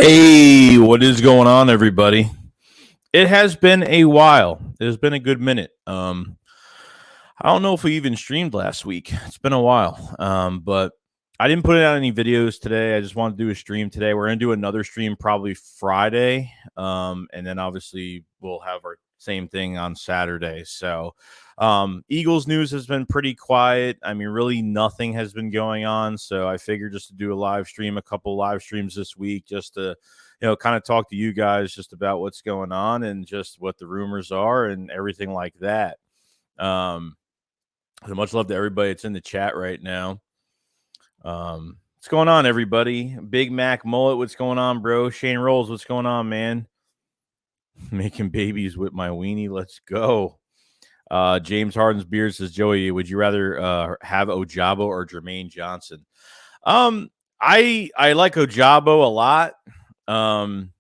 Hey, what is going on, everybody? It has been a while. It has been a good minute. I don't know if we even streamed last week. It's been a while. But I didn't put out any videos today. I just wanted to do a stream today. We're gonna do another stream probably Friday. And then obviously we'll have our same thing on Saturday. So Eagles news has been pretty quiet. I mean, really nothing has been going on. So I figured just to do a live stream, a couple live streams this week, just to kind of talk to you guys just about what's going on and just what the rumors are and everything like that. So much love to everybody that's in the chat right now. What's going on, everybody? Big Mac Mullet, what's going on, bro? Shane Rolls, what's going on, man? Making babies with my weenie. Let's go. James Harden's beard says, Joey, would you rather have Ojabo or Jermaine Johnson? I like Ojabo a lot. I'm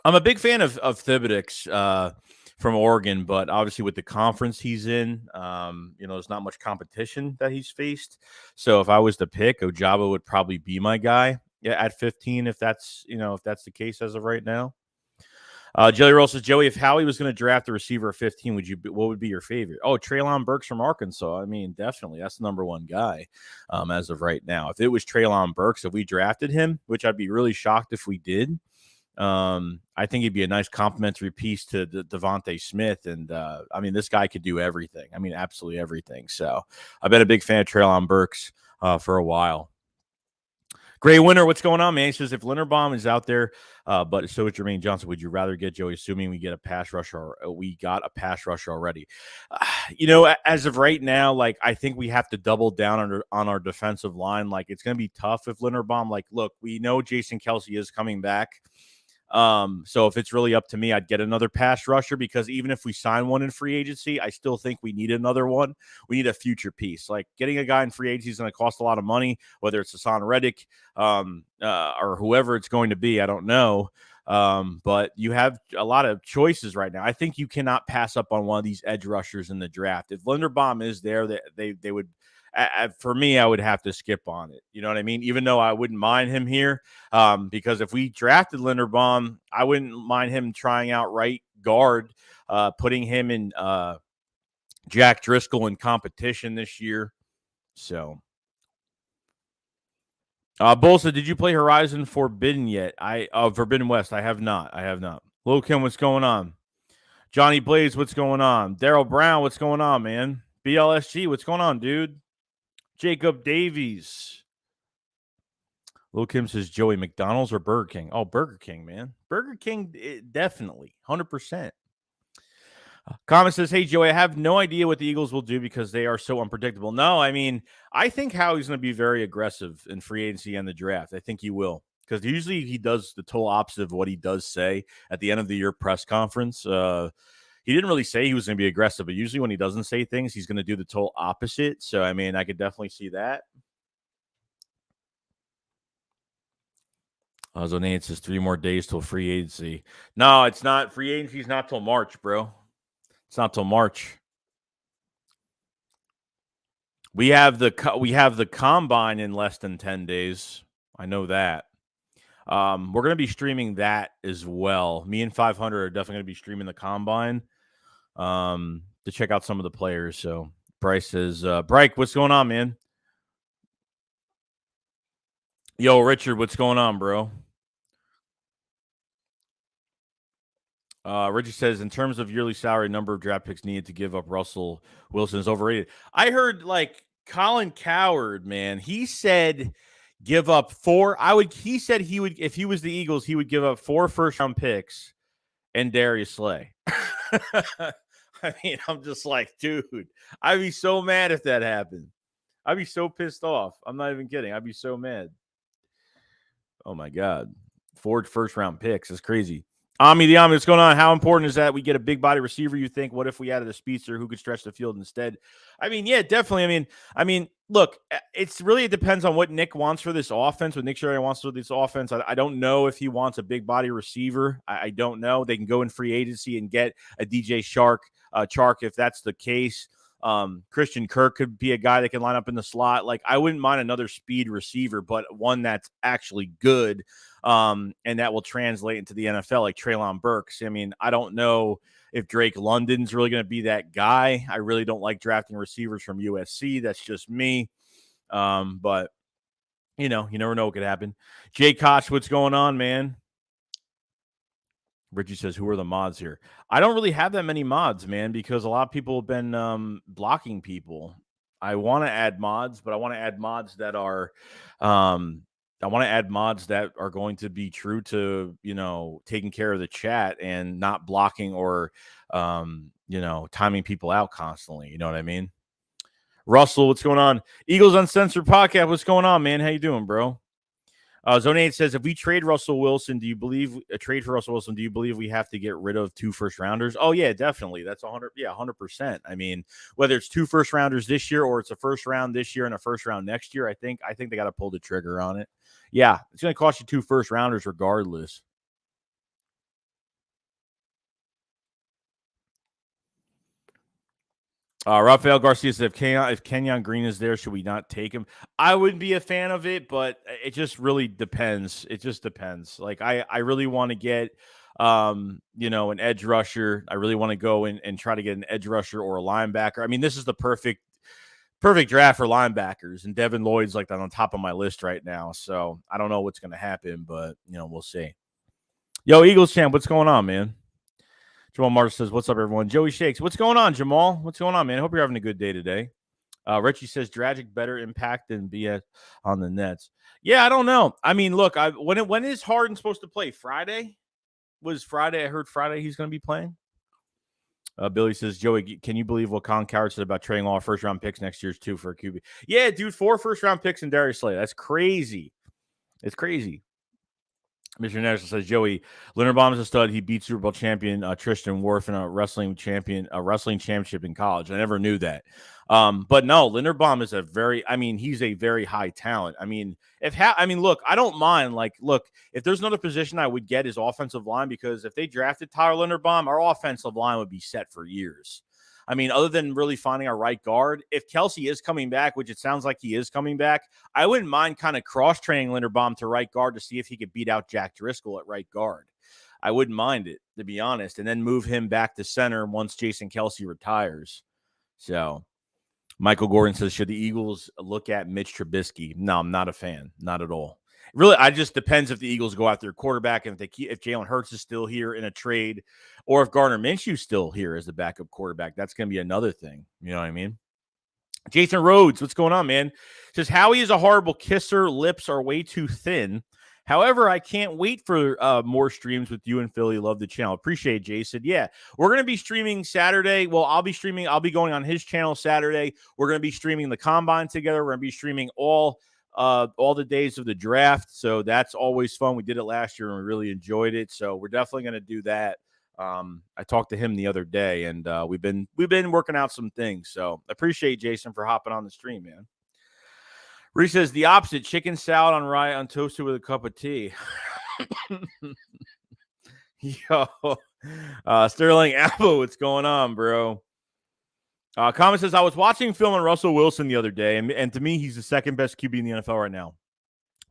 a big fan of Thibodeau from Oregon, but obviously with the conference he's in, there's not much competition that he's faced. So if I was to pick, Ojabo would probably be my guy at 15 if that's the case as of right now. Jelly Roll says, Joey, if Howie was going to draft a receiver at 15, what would be your favorite? Oh, Treylon Burks from Arkansas. I mean, definitely. That's the number one guy as of right now. If it was Treylon Burks, if we drafted him, which I'd be really shocked if we did, I think he'd be a nice complimentary piece to Devontae Smith. And, this guy could do everything. I mean, absolutely everything. So I've been a big fan of Treylon Burks for a while. Gray Winter, what's going on, man? He says, if Linderbaum is out there, but so is Jermaine Johnson, would you rather get Joey, assuming we get a pass rusher or we got a pass rusher already? As of right now, like, I think we have to double down on our defensive line. Like, it's going to be tough if Linderbaum, like, look, we know Jason Kelce is coming back. So if it's really up to me, I'd get another pass rusher because even if we sign one in free agency, I still think we need another one. We need a future piece. Like getting a guy in free agency is going to cost a lot of money, whether it's Hassan Reddick, or whoever it's going to be. I don't know. But you have a lot of choices right now. I think you cannot pass up on one of these edge rushers in the draft. If Linderbaum is there, they would. For me, I would have to skip on it. You know what I mean? Even though I wouldn't mind him here, because if we drafted Linderbaum, I wouldn't mind him trying out right guard, putting him in Jack Driscoll in competition this year. So, Bolsa, did you play Horizon Forbidden yet? Forbidden West. I have not. Lil Kim, what's going on? Johnny Blaze, what's going on? Daryl Brown, what's going on, man? BLSG, what's going on, dude? Jacob Davies. Lil Kim says, Joey, McDonald's or Burger King? Oh, Burger King, man. Burger King, definitely. 100%. Comment says, hey, Joey, I have no idea what the Eagles will do because they are so unpredictable. No, I mean, I think Howie's going to be very aggressive in free agency and the draft. I think he will because usually he does the total opposite of what he does say at the end of the year press conference. He didn't really say he was going to be aggressive, but usually when he doesn't say things, he's going to do the total opposite. So, I mean, I could definitely see that. Zonane says 3 more days till free agency. No, it's not. Free agency is not till March, bro. It's not till March. We have the combine in less than 10 days. I know that. We're going to be streaming that as well. Me and 500 are definitely going to be streaming the combine to check out some of the players. So Bryce says, Bryce, what's going on, man? Yo, Richard, what's going on, bro? Richard says, in terms of yearly salary, number of draft picks needed to give up Russell Wilson is overrated. I heard like Colin Cowherd, man. He said give up 4. He said he would, if he was the Eagles, he would give up 4 first-round picks and Darius Slay. I mean, I'm just like, dude, I'd be so mad if that happened. I'd be so pissed off. I'm not even kidding. I'd be so mad. Oh my God. 4 first-round picks. That's crazy. Ami the Ami, what's going on? How important is that we get a big body receiver? You think? What if we added a speedster who could stretch the field instead? I mean, yeah, definitely. I mean, look, it depends on what Nick wants for this offense. What Nick Sherry wants for this offense, I don't know if he wants a big body receiver. I don't know. They can go in free agency and get a DJ Chark if that's the case. Christian Kirk could be a guy that can line up in the slot. Like, I wouldn't mind another speed receiver, but one that's actually good. and that will translate into the NFL, like Treylon Burks. I mean, I don't know if Drake London's really going to be that guy. I really don't like drafting receivers from USC. That's just me. But you never know what could happen. Jay Koch, what's going on, man? Richie says, who are the mods here? I don't really have that many mods, man, because a lot of people have been blocking people. I want to add mods, but I want to add mods that are going to be true to, taking care of the chat and not blocking or timing people out constantly. You know what I mean? Russell, what's going on? Eagles Uncensored Podcast, what's going on, man? How you doing, bro? Zone 8 says, if we trade Russell Wilson, do you believe we have to get rid of 2 first rounders? Oh, yeah, definitely. That's 100%. I mean, whether it's 2 first rounders this year or it's a first round this year and a first round next year, I think they got to pull the trigger on it. Yeah, it's going to cost you 2 first rounders regardless. Rafael Garcia said, if Kenyon Green is there, should we not take him? I would be a fan of it, but it just really depends. It just depends. Like I really want to get, an edge rusher. I really want to go and try to get an edge rusher or a linebacker. I mean, this is the perfect draft for linebackers, and Devin Lloyd's like on top of my list right now. So I don't know what's going to happen, but we'll see. Yo, Eagles champ, what's going on, man? Jamal Martin says, what's up, everyone? Joey Shakes, what's going on, Jamal? What's going on, man? I hope you're having a good day today. Richie says, Dragic better impact than BS on the Nets. Yeah, I don't know. I mean, look, when is Harden supposed to play? Friday? Was Friday? I heard Friday he's going to be playing. Billy says, Joey, can you believe what Colin Coward said about trading all our first-round picks next year's 2 for a QB? Yeah, dude, 4 first-round picks in Darius Slay. That's crazy. It's crazy. Mr. National says, Joey, Linderbaum is a stud. He beat Super Bowl champion Tristan Wirf in a wrestling championship in college. I never knew that. But no, Linderbaum is he's a very high talent. I mean, look, I don't mind. If there's another position I would get is offensive line, because if they drafted Tyler Linderbaum, our offensive line would be set for years. I mean, other than really finding our right guard, if Kelsey is coming back, which it sounds like he is coming back, I wouldn't mind kind of cross-training Linderbaum to right guard to see if he could beat out Jack Driscoll at right guard. I wouldn't mind it, to be honest, and then move him back to center once Jason Kelsey retires. So Michael Gordon says, should the Eagles look at Mitch Trubisky? No, I'm not a fan. Not at all. Really, it just depends if the Eagles go after their quarterback and if Jalen Hurts is still here in a trade, or if Gardner Minshew's still here as the backup quarterback. That's going to be another thing. You know what I mean? Jason Rhodes, what's going on, man? Says, Howie is a horrible kisser. Lips are way too thin. However, I can't wait for more streams with you and Philly. Love the channel. Appreciate it, Jason. Yeah, we're going to be streaming Saturday. Well, I'll be going on his channel Saturday. We're going to be streaming the Combine together. We're going to be streaming all the days of the draft. So that's always fun. We did it last year and we really enjoyed it. So we're definitely going to do that. I talked to him the other day, and we've been working out some things. So I appreciate Jason for hopping on the stream, man. Reese says the opposite: chicken salad on rye untoasted with a cup of tea. Yo, Sterling Apple, what's going on, bro? Comment says, I was watching film on Russell Wilson the other day, and to me, he's the second best QB in the NFL right now.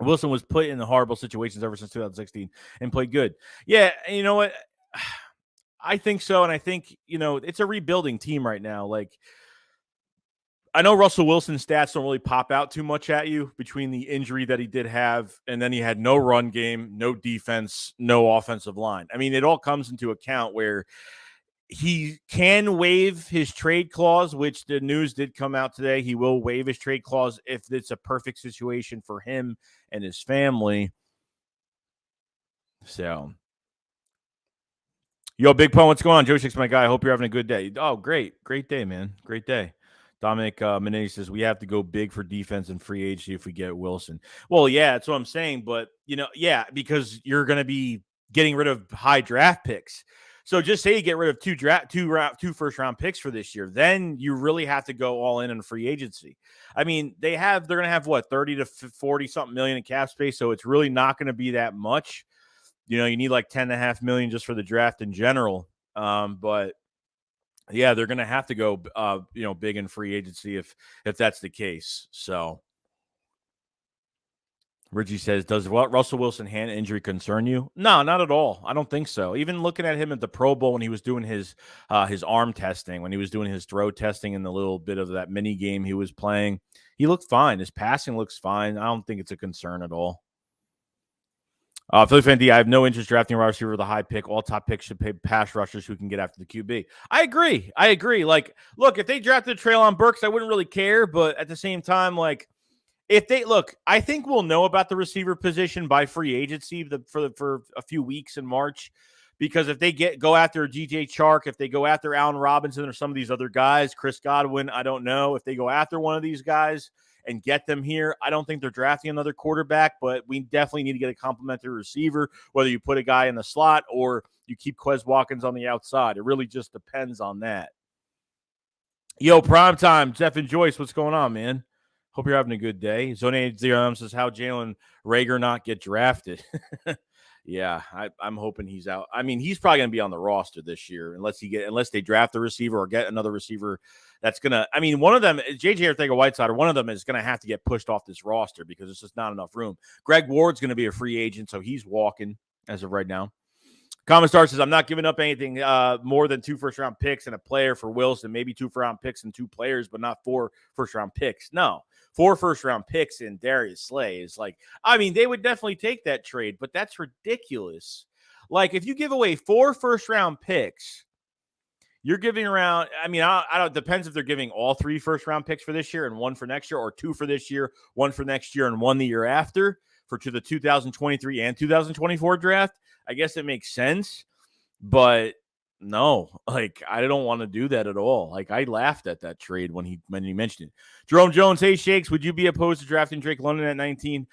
Wilson was put in horrible situations ever since 2016 and played good. Yeah, and you know what? I think so, and I think, it's a rebuilding team right now. Like, I know Russell Wilson's stats don't really pop out too much at you between the injury that he did have, and then he had no run game, no defense, no offensive line. I mean, it all comes into account where he can waive his trade clause, which the news did come out today. He will waive his trade clause if it's a perfect situation for him and his family. So, yo, Big Pun, what's going on? Joe Shakes, my guy. I hope you're having a good day. Oh, great day, man. Great day. Dominic Manetti says, we have to go big for defense and free agency if we get Wilson. Well, yeah, that's what I'm saying. But, because you're going to be getting rid of high draft picks. So just say you get rid of two first-round picks for this year. Then you really have to go all in on free agency. I mean, they're going to have, 30 to 40-something million in cap space, so it's really not going to be that much. You need like $10.5 million just for the draft in general. But yeah, they're going to have to go, big in free agency if that's the case. So Reggie says, does Russell Wilson hand injury concern you? No, not at all. I don't think so. Even looking at him at the Pro Bowl when he was doing his arm testing, when he was doing his throw testing in the little bit of that mini game he was playing, he looked fine. His passing looks fine. I don't think it's a concern at all. Philly fan D, I have no interest drafting a wide receiver with a high pick. All top picks should pay pass rushers who can get after the QB. I agree. Like, look, if they drafted Treylon Burks, I wouldn't really care. But at the same time, like, if they look, I think we'll know about the receiver position by free agency for a few weeks in March. Because if they go after DJ Chark, if they go after Allen Robinson or some of these other guys, Chris Godwin, I don't know. If they go after one of these guys and get them here, I don't think they're drafting another quarterback, but we definitely need to get a complimentary receiver, whether you put a guy in the slot or you keep Quez Watkins on the outside. It really just depends on that. Yo, primetime, Jeff and Joyce, what's going on, man? Hope you're having a good day. Zone 0 says, how Jalen Reagor not get drafted? Yeah, I'm hoping he's out. I mean, he's probably going to be on the roster this year unless they draft a receiver or get another receiver that's going to – I mean, one of them, J.J. Arcega-Whiteside, or one of them is going to have to get pushed off this roster because there's just not enough room. Greg Ward's going to be a free agent, so he's walking as of right now. Common Star says, I'm not giving up anything more than 2 first-round picks and a player for Wilson, maybe 2 first-round picks and 2 players, but not 4 first-round picks. No. 4 first-round picks in Darius Slay is like, I mean, they would definitely take that trade, but that's ridiculous. Like, if you give away 4 first-round picks, you're giving around, I mean, I don't, depends if they're giving all 3 first-round picks for this year and 1 for next year, or 2 for this year, 1 for next year, and 1 the year after to the 2023 and 2024 draft. I guess it makes sense, but no, like, I don't want to do that at all. Like, I laughed at that trade when he mentioned it. Jerome Jones, hey, Shakes, would you be opposed to drafting Drake London at 19?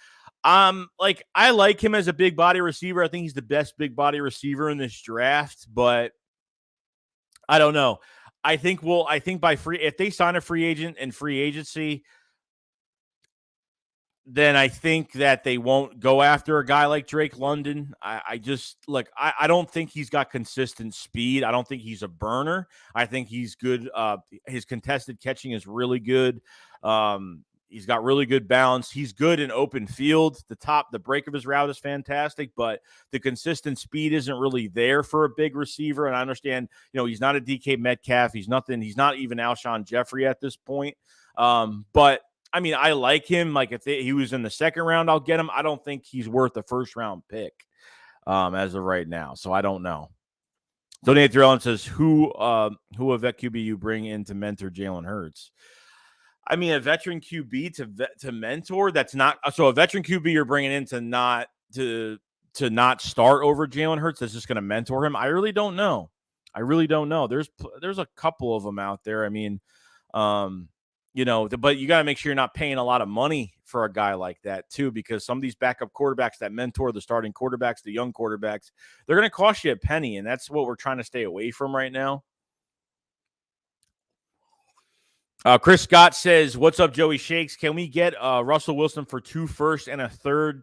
Like, I like him as a big body receiver. I think he's the best big body receiver in this draft, but I don't know. I think if they sign a free agent in free agency, then I think that they won't go after a guy like Drake London. I don't think he's got consistent speed. I don't think he's a burner. I think he's good. His contested catching is really good. He's got really good balance. He's good in open field. The break of his route is fantastic, but the consistent speed isn't really there for a big receiver. And I understand, he's not a DK Metcalf. He's nothing. He's not even Alshon Jeffrey at this point. But I mean, I like him. Like, if he was in the second round, I'll get him. I don't think he's worth a first-round pick as of right now. So I don't know. Donate through Ellen says, who a vet QB you bring in to mentor Jalen Hurts? I mean, a veteran QB to mentor. That's not so. A veteran QB you're bringing in to not start over Jalen Hurts. That's just going to mentor him. I really don't know. There's a couple of them out there. I mean, but you got to make sure you're not paying a lot of money for a guy like that too, because some of these backup quarterbacks that mentor the starting quarterbacks, the young quarterbacks, they're going to cost you a penny, and that's what we're trying to stay away from right now. Chris Scott says, what's up, Joey Shakes? Can we get Russell Wilson for 2 first and a third,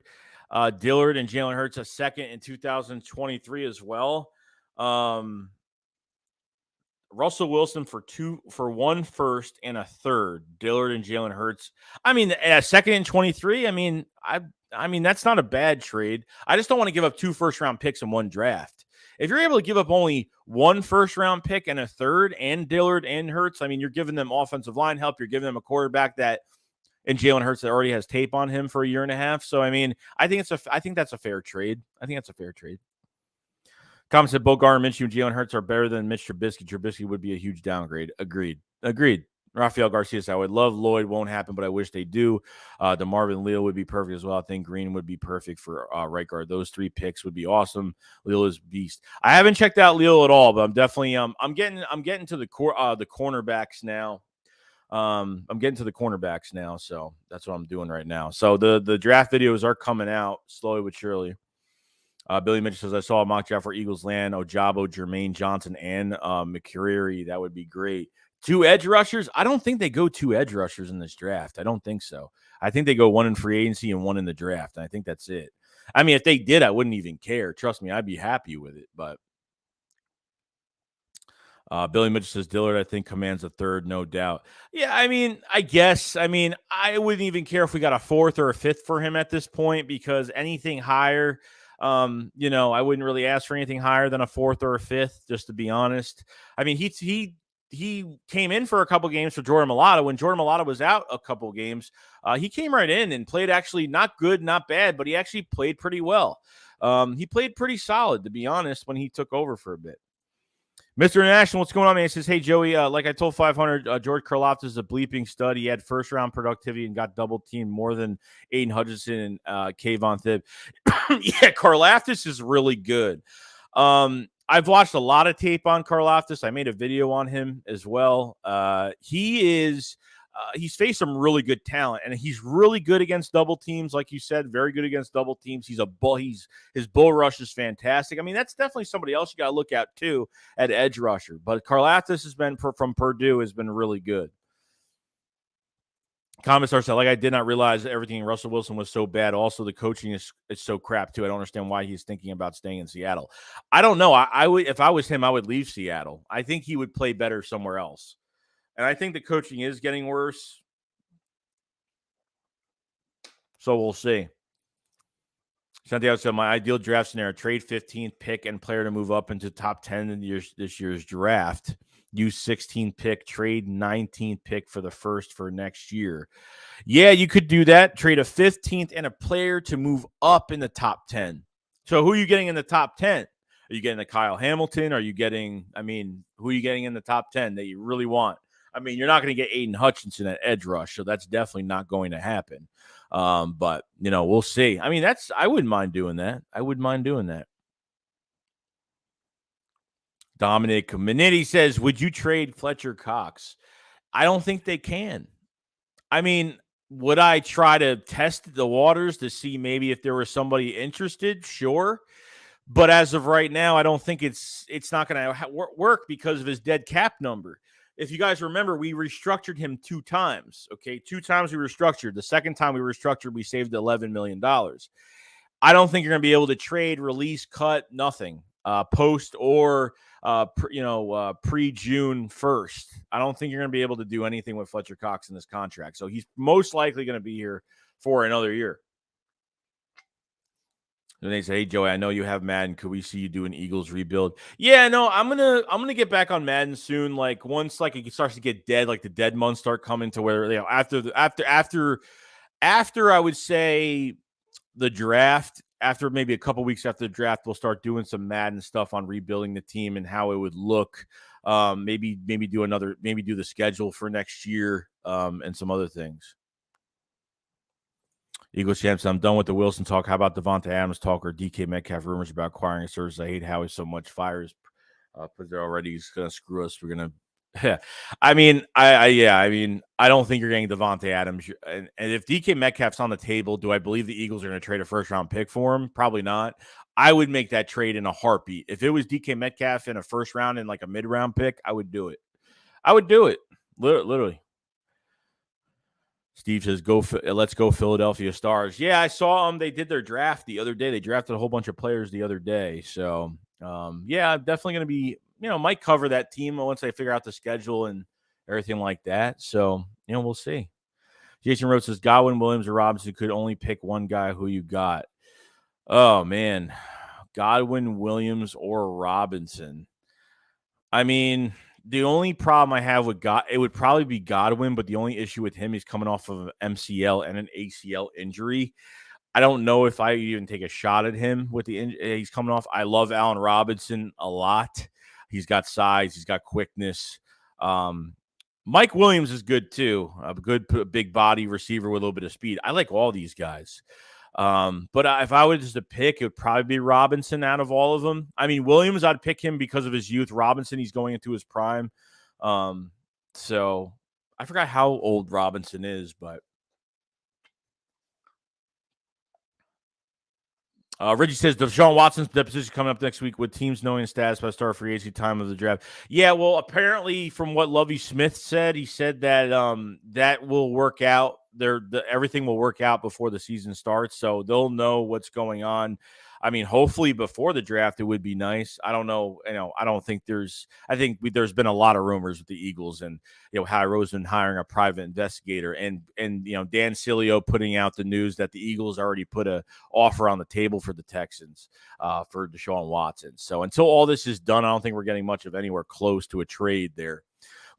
Dillard and Jalen Hurts a second in 2023 as well? Russell Wilson for 1 first and a third, Dillard and Jalen Hurts. I mean, a second in 23. I mean, that's not a bad trade. I just don't want to give up 2 first-round picks in one draft. If you're able to give up only 1 first-round pick and a third, and Dillard and Hurts, I mean, you're giving them offensive line help. You're giving them a quarterback and Jalen Hurts that already has tape on him for a year and a half. So, I mean, I think that's a fair trade. Comments said Bogart, Minshew, and Jalen Hurts are better than Mitch Trubisky. Trubisky would be a huge downgrade. Agreed. Rafael Garcia said, I would love Lloyd. Won't happen, but I wish they do. DeMarvin Leal would be perfect as well. I think Green would be perfect for right guard. Those 3 picks would be awesome. Leal is beast. I haven't checked out Leal at all, but I'm definitely I'm getting to the cornerbacks now. I'm getting to the cornerbacks now, so that's what I'm doing right now. So the draft videos are coming out slowly but surely. Billy Mitchell says, I saw a mock draft for Eagles land, Ojabo, Jermaine Johnson, and McCreary. That would be great. 2 edge rushers? I don't think they go 2 edge rushers in this draft. I don't think so. I think they go 1 in free agency and 1 in the draft. And I think that's it. I mean, if they did, I wouldn't even care. Trust me, I'd be happy with it. But Billy Mitchell says Dillard, I think, commands a third, no doubt. Yeah, I mean, I guess. I mean, I wouldn't even care if we got a fourth or a fifth for him at this point, because anything higher, I wouldn't really ask for anything higher than a fourth or a fifth, just to be honest. I mean, he came in for a couple games for Jordan Mailata. When Jordan Mailata was out a couple games, he came right in and played actually not good, not bad, but he actually played pretty well. He played pretty solid, to be honest, when he took over for a bit. Mr. International, what's going on, man? He says, hey, Joey, like I told 500, George Karlaftis is a bleeping stud. He had first-round productivity and got double-teamed more than Aiden Hutchinson and Kayvon Thibb. Yeah, Karlaftis is really good. I've watched a lot of tape on Karlaftis. I made a video on him as well. He's faced some really good talent, and he's really good against double teams, like you said, very good against double teams. His bull rush is fantastic. I mean, that's definitely somebody else you got to look at too at edge rusher. But Karlaftis has been from Purdue has been really good. Commissar said, like, I did not realize everything in Russell Wilson was so bad. Also, the coaching is so crap too. I don't understand why he's thinking about staying in Seattle. I don't know. I would, if I was him, I would leave Seattle. I think he would play better somewhere else. And I think the coaching is getting worse. So we'll see. Santiago said, my ideal draft scenario, trade 15th pick and player to move up into top 10 in this year's draft. Use 16th pick, trade 19th pick for the first for next year. Yeah, you could do that. Trade a 15th and a player to move up in the top 10. So who are you getting in the top 10? Are you getting a Kyle Hamilton? Who are you getting in the top 10 that you really want? I mean, you're not going to get Aiden Hutchinson at edge rush, so that's definitely not going to happen. But, we'll see. I mean, I wouldn't mind doing that. Dominic Minetti says, would you trade Fletcher Cox? I don't think they can. I mean, would I try to test the waters to see maybe if there was somebody interested? Sure. But as of right now, I don't think it's not going to work because of his dead cap number. If you guys remember, we restructured him 2 times. Okay, 2 times we restructured. The second time we restructured, we saved $11 million. I don't think you're going to be able to trade, release, cut, nothing, post or pre-June 1st. I don't think you're going to be able to do anything with Fletcher Cox in this contract. So he's most likely going to be here for another year. And they say, hey, Joey, I know you have Madden. Could we see you do an Eagles rebuild? Yeah, no, I'm gonna get back on Madden soon. Like once it starts to get dead, like the dead months start coming to where after I would say the draft, after maybe a couple weeks after the draft, we'll start doing some Madden stuff on rebuilding the team and how it would look. Maybe do the schedule for next year, and some other things. Eagles champs, I'm done with the Wilson talk. How about Devontae Adams talk or DK Metcalf rumors about acquiring a service? I hate Howie so much. Fires, because they're already he's gonna screw us. We're gonna. I don't think you're getting Devontae Adams. And if DK Metcalf's on the table, do I believe the Eagles are going to trade a first-round pick for him? Probably not. I would make that trade in a heartbeat. If it was DK Metcalf in a first round and like a mid-round pick, I would do it. Literally. Steve says, let's go Philadelphia Stars. Yeah, I saw them. They did their draft the other day. They drafted a whole bunch of players the other day. So, yeah, I'm definitely going to be, might cover that team once I figure out the schedule and everything like that. So, we'll see. Jason Rhodes says, Godwin, Williams, or Robinson could only pick one guy. Who you got? Oh, man. Godwin, Williams, or Robinson. I mean, the only problem I have with it would probably be Godwin, but the only issue with him, he's coming off of an MCL and an ACL injury. I don't know if I even take a shot at him with he's coming off. I love Allen Robinson a lot. He's got size. He's got quickness. Mike Williams is good too. A good big body receiver with a little bit of speed. I like all these guys. But if I was to pick, it would probably be Robinson out of all of them. I mean, Williams, I'd pick him because of his youth. Robinson, he's going into his prime. So I forgot how old Robinson is, but Reggie says Deshaun Watson's deposition coming up next week with teams knowing the status by start free agency time of the draft. Yeah, well, apparently from what Lovie Smith said, he said that that will work out. Everything will work out before the season starts, so they'll know what's going on. I mean, hopefully before the draft, it would be nice. I don't know. I don't think I think there's been a lot of rumors with the Eagles and, Howie Roseman hiring a private investigator and, Dan Sileo putting out the news that the Eagles already put a offer on the table for the Texans for Deshaun Watson. So until all this is done, I don't think we're getting much of anywhere close to a trade there.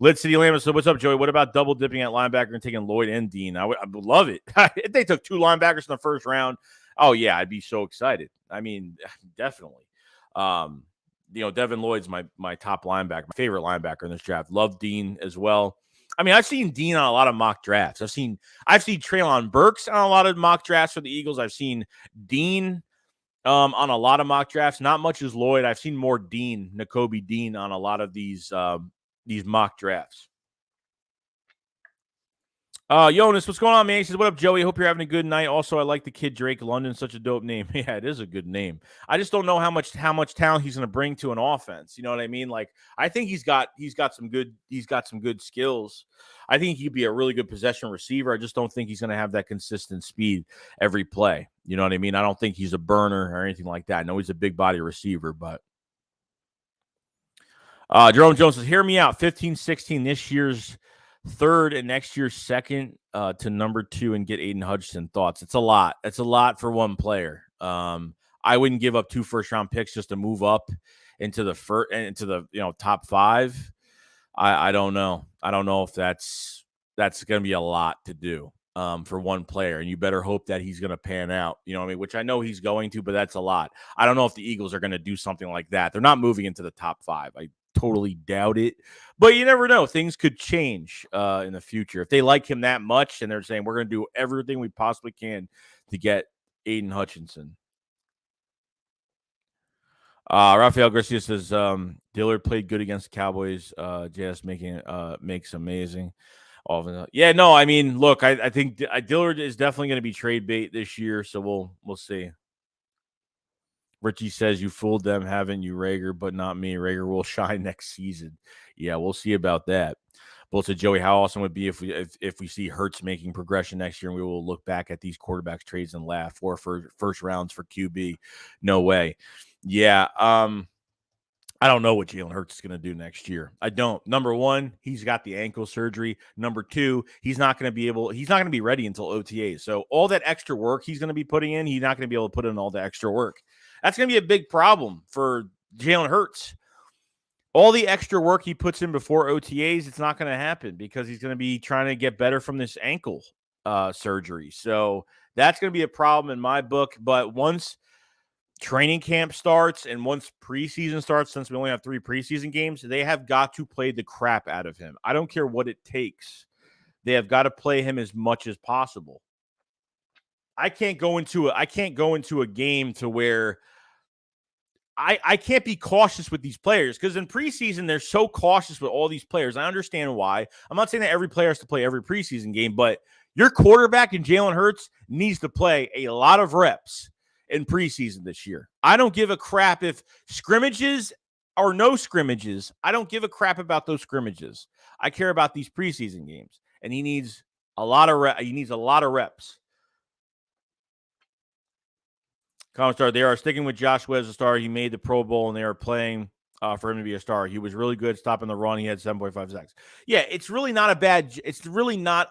Lid City Lambert, so what's up, Joey? What about double dipping at linebacker and taking Lloyd and Dean? I would love it. If they took 2 linebackers in the first round, oh, yeah, I'd be so excited. I mean, definitely. Devin Lloyd's my top linebacker, my favorite linebacker in this draft. Love Dean as well. I mean, I've seen Dean on a lot of mock drafts. I've seen Treylon Burks on a lot of mock drafts for the Eagles. I've seen Dean on a lot of mock drafts. Not much as Lloyd. I've seen more Dean, Nakobe Dean on a lot of these mock drafts. Jonas, what's going on, man? He says, what up, Joey? Hope you're having a good night. Also, I like the kid Drake London. Such a dope name. Yeah, it is a good name. I just don't know how much talent he's going to bring to an offense. You know what I mean? Like, I think he's got some good skills. I think he'd be a really good possession receiver. I just don't think he's going to have that consistent speed every play. You know what I mean? I don't think he's a burner or anything like that. I know he's a big body receiver, but Jerome Jones says, hear me out. 15-16 this year's third and next year's second to number 2 and get Aiden Hutchinson. Thoughts? It's a lot. It's a lot for one player. I wouldn't give up 2 first-round picks just to move up into the top 5. I don't know. I don't know if that's going to be a lot to do for one player, and you better hope that he's going to pan out. You know what I mean? Which I know he's going to, but that's a lot. I don't know if the Eagles are going to do something like that. They're not moving into the top 5. I totally doubt it, but you never know. Things could change in the future. If they like him that much and they're saying we're going to do everything we possibly can to get Aiden Hutchinson. Rafael Garcia says Dillard played good against the Cowboys. JS makes amazing. Yeah, no, I mean, look, I think Dillard is definitely going to be trade bait this year, so we'll see. Richie says, you fooled them, haven't you, Rager? But not me. Rager will shine next season. Yeah, we'll see about that. Both to Joey, how awesome would it be if we see Hurts making progression next year and we will look back at these quarterbacks trades and laugh for first rounds for QB? No way. Yeah. I don't know what Jalen Hurts is going to do next year. I don't. Number 1, he's got the ankle surgery. Number 2, he's not going to be ready until OTAs. So all that extra work he's going to be putting in, he's not going to be able to put in all the extra work. That's going to be a big problem for Jalen Hurts. All the extra work he puts in before OTAs, it's not going to happen because he's going to be trying to get better from this ankle surgery. So that's going to be a problem in my book. But once training camp starts and once preseason starts, since we only have 3 preseason games, they have got to play the crap out of him. I don't care what it takes. They have got to play him as much as possible. I can't go into a game to where I can't be cautious with these players because in preseason, they're so cautious with all these players. I understand why. I'm not saying that every player has to play every preseason game, but your quarterback in Jalen Hurts needs to play a lot of reps in preseason this year. I don't give a crap if scrimmages or no scrimmages. I don't give a crap about those scrimmages. I care about these preseason games, and he needs a lot of reps. Comment star, they are sticking with Joshua as a star. He made the Pro Bowl, and they are playing for him to be a star. He was really good stopping the run. He had 7.5 sacks. Yeah, it's really not a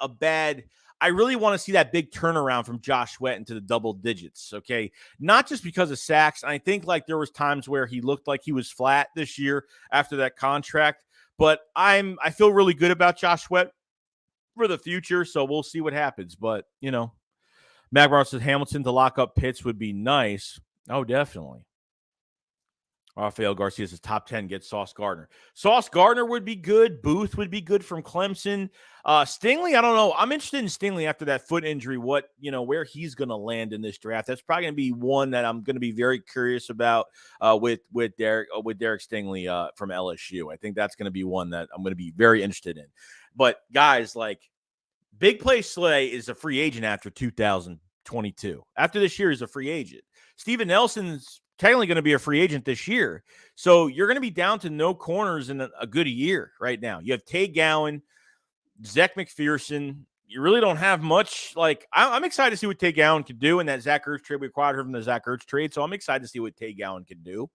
bad. I really want to see that big turnaround from Josh Sweat into the double digits, okay? Not just because of sacks. I think like there was times where he looked like he was flat this year after that contract, but I feel really good about Josh Sweat for the future, so we'll see what happens. But, Magbar says Hamilton to lock up Pitts would be nice. Oh, definitely. Rafael Garcia says top 10 gets Sauce Gardner. Sauce Gardner would be good. Booth would be good from Clemson. Stingley, I don't know. I'm interested in Stingley after that foot injury. Where he's going to land in this draft. That's probably going to be one that I'm going to be very curious about with Derek Stingley from LSU. I think that's going to be one that I'm going to be very interested in. But guys, like Big Play Slay is a free agent after 2022. After this year, he's a free agent. Steven Nelson's technically going to be a free agent this year. So you're going to be down to no corners in a good year right now. You have Tay Gowan, Zach McPherson, you really don't have much. Like, I'm excited to see what Tay Gowan can do in that Zach Ertz trade. We acquired her from the Zach Ertz trade, so I'm excited to see what Tay Gowan can do.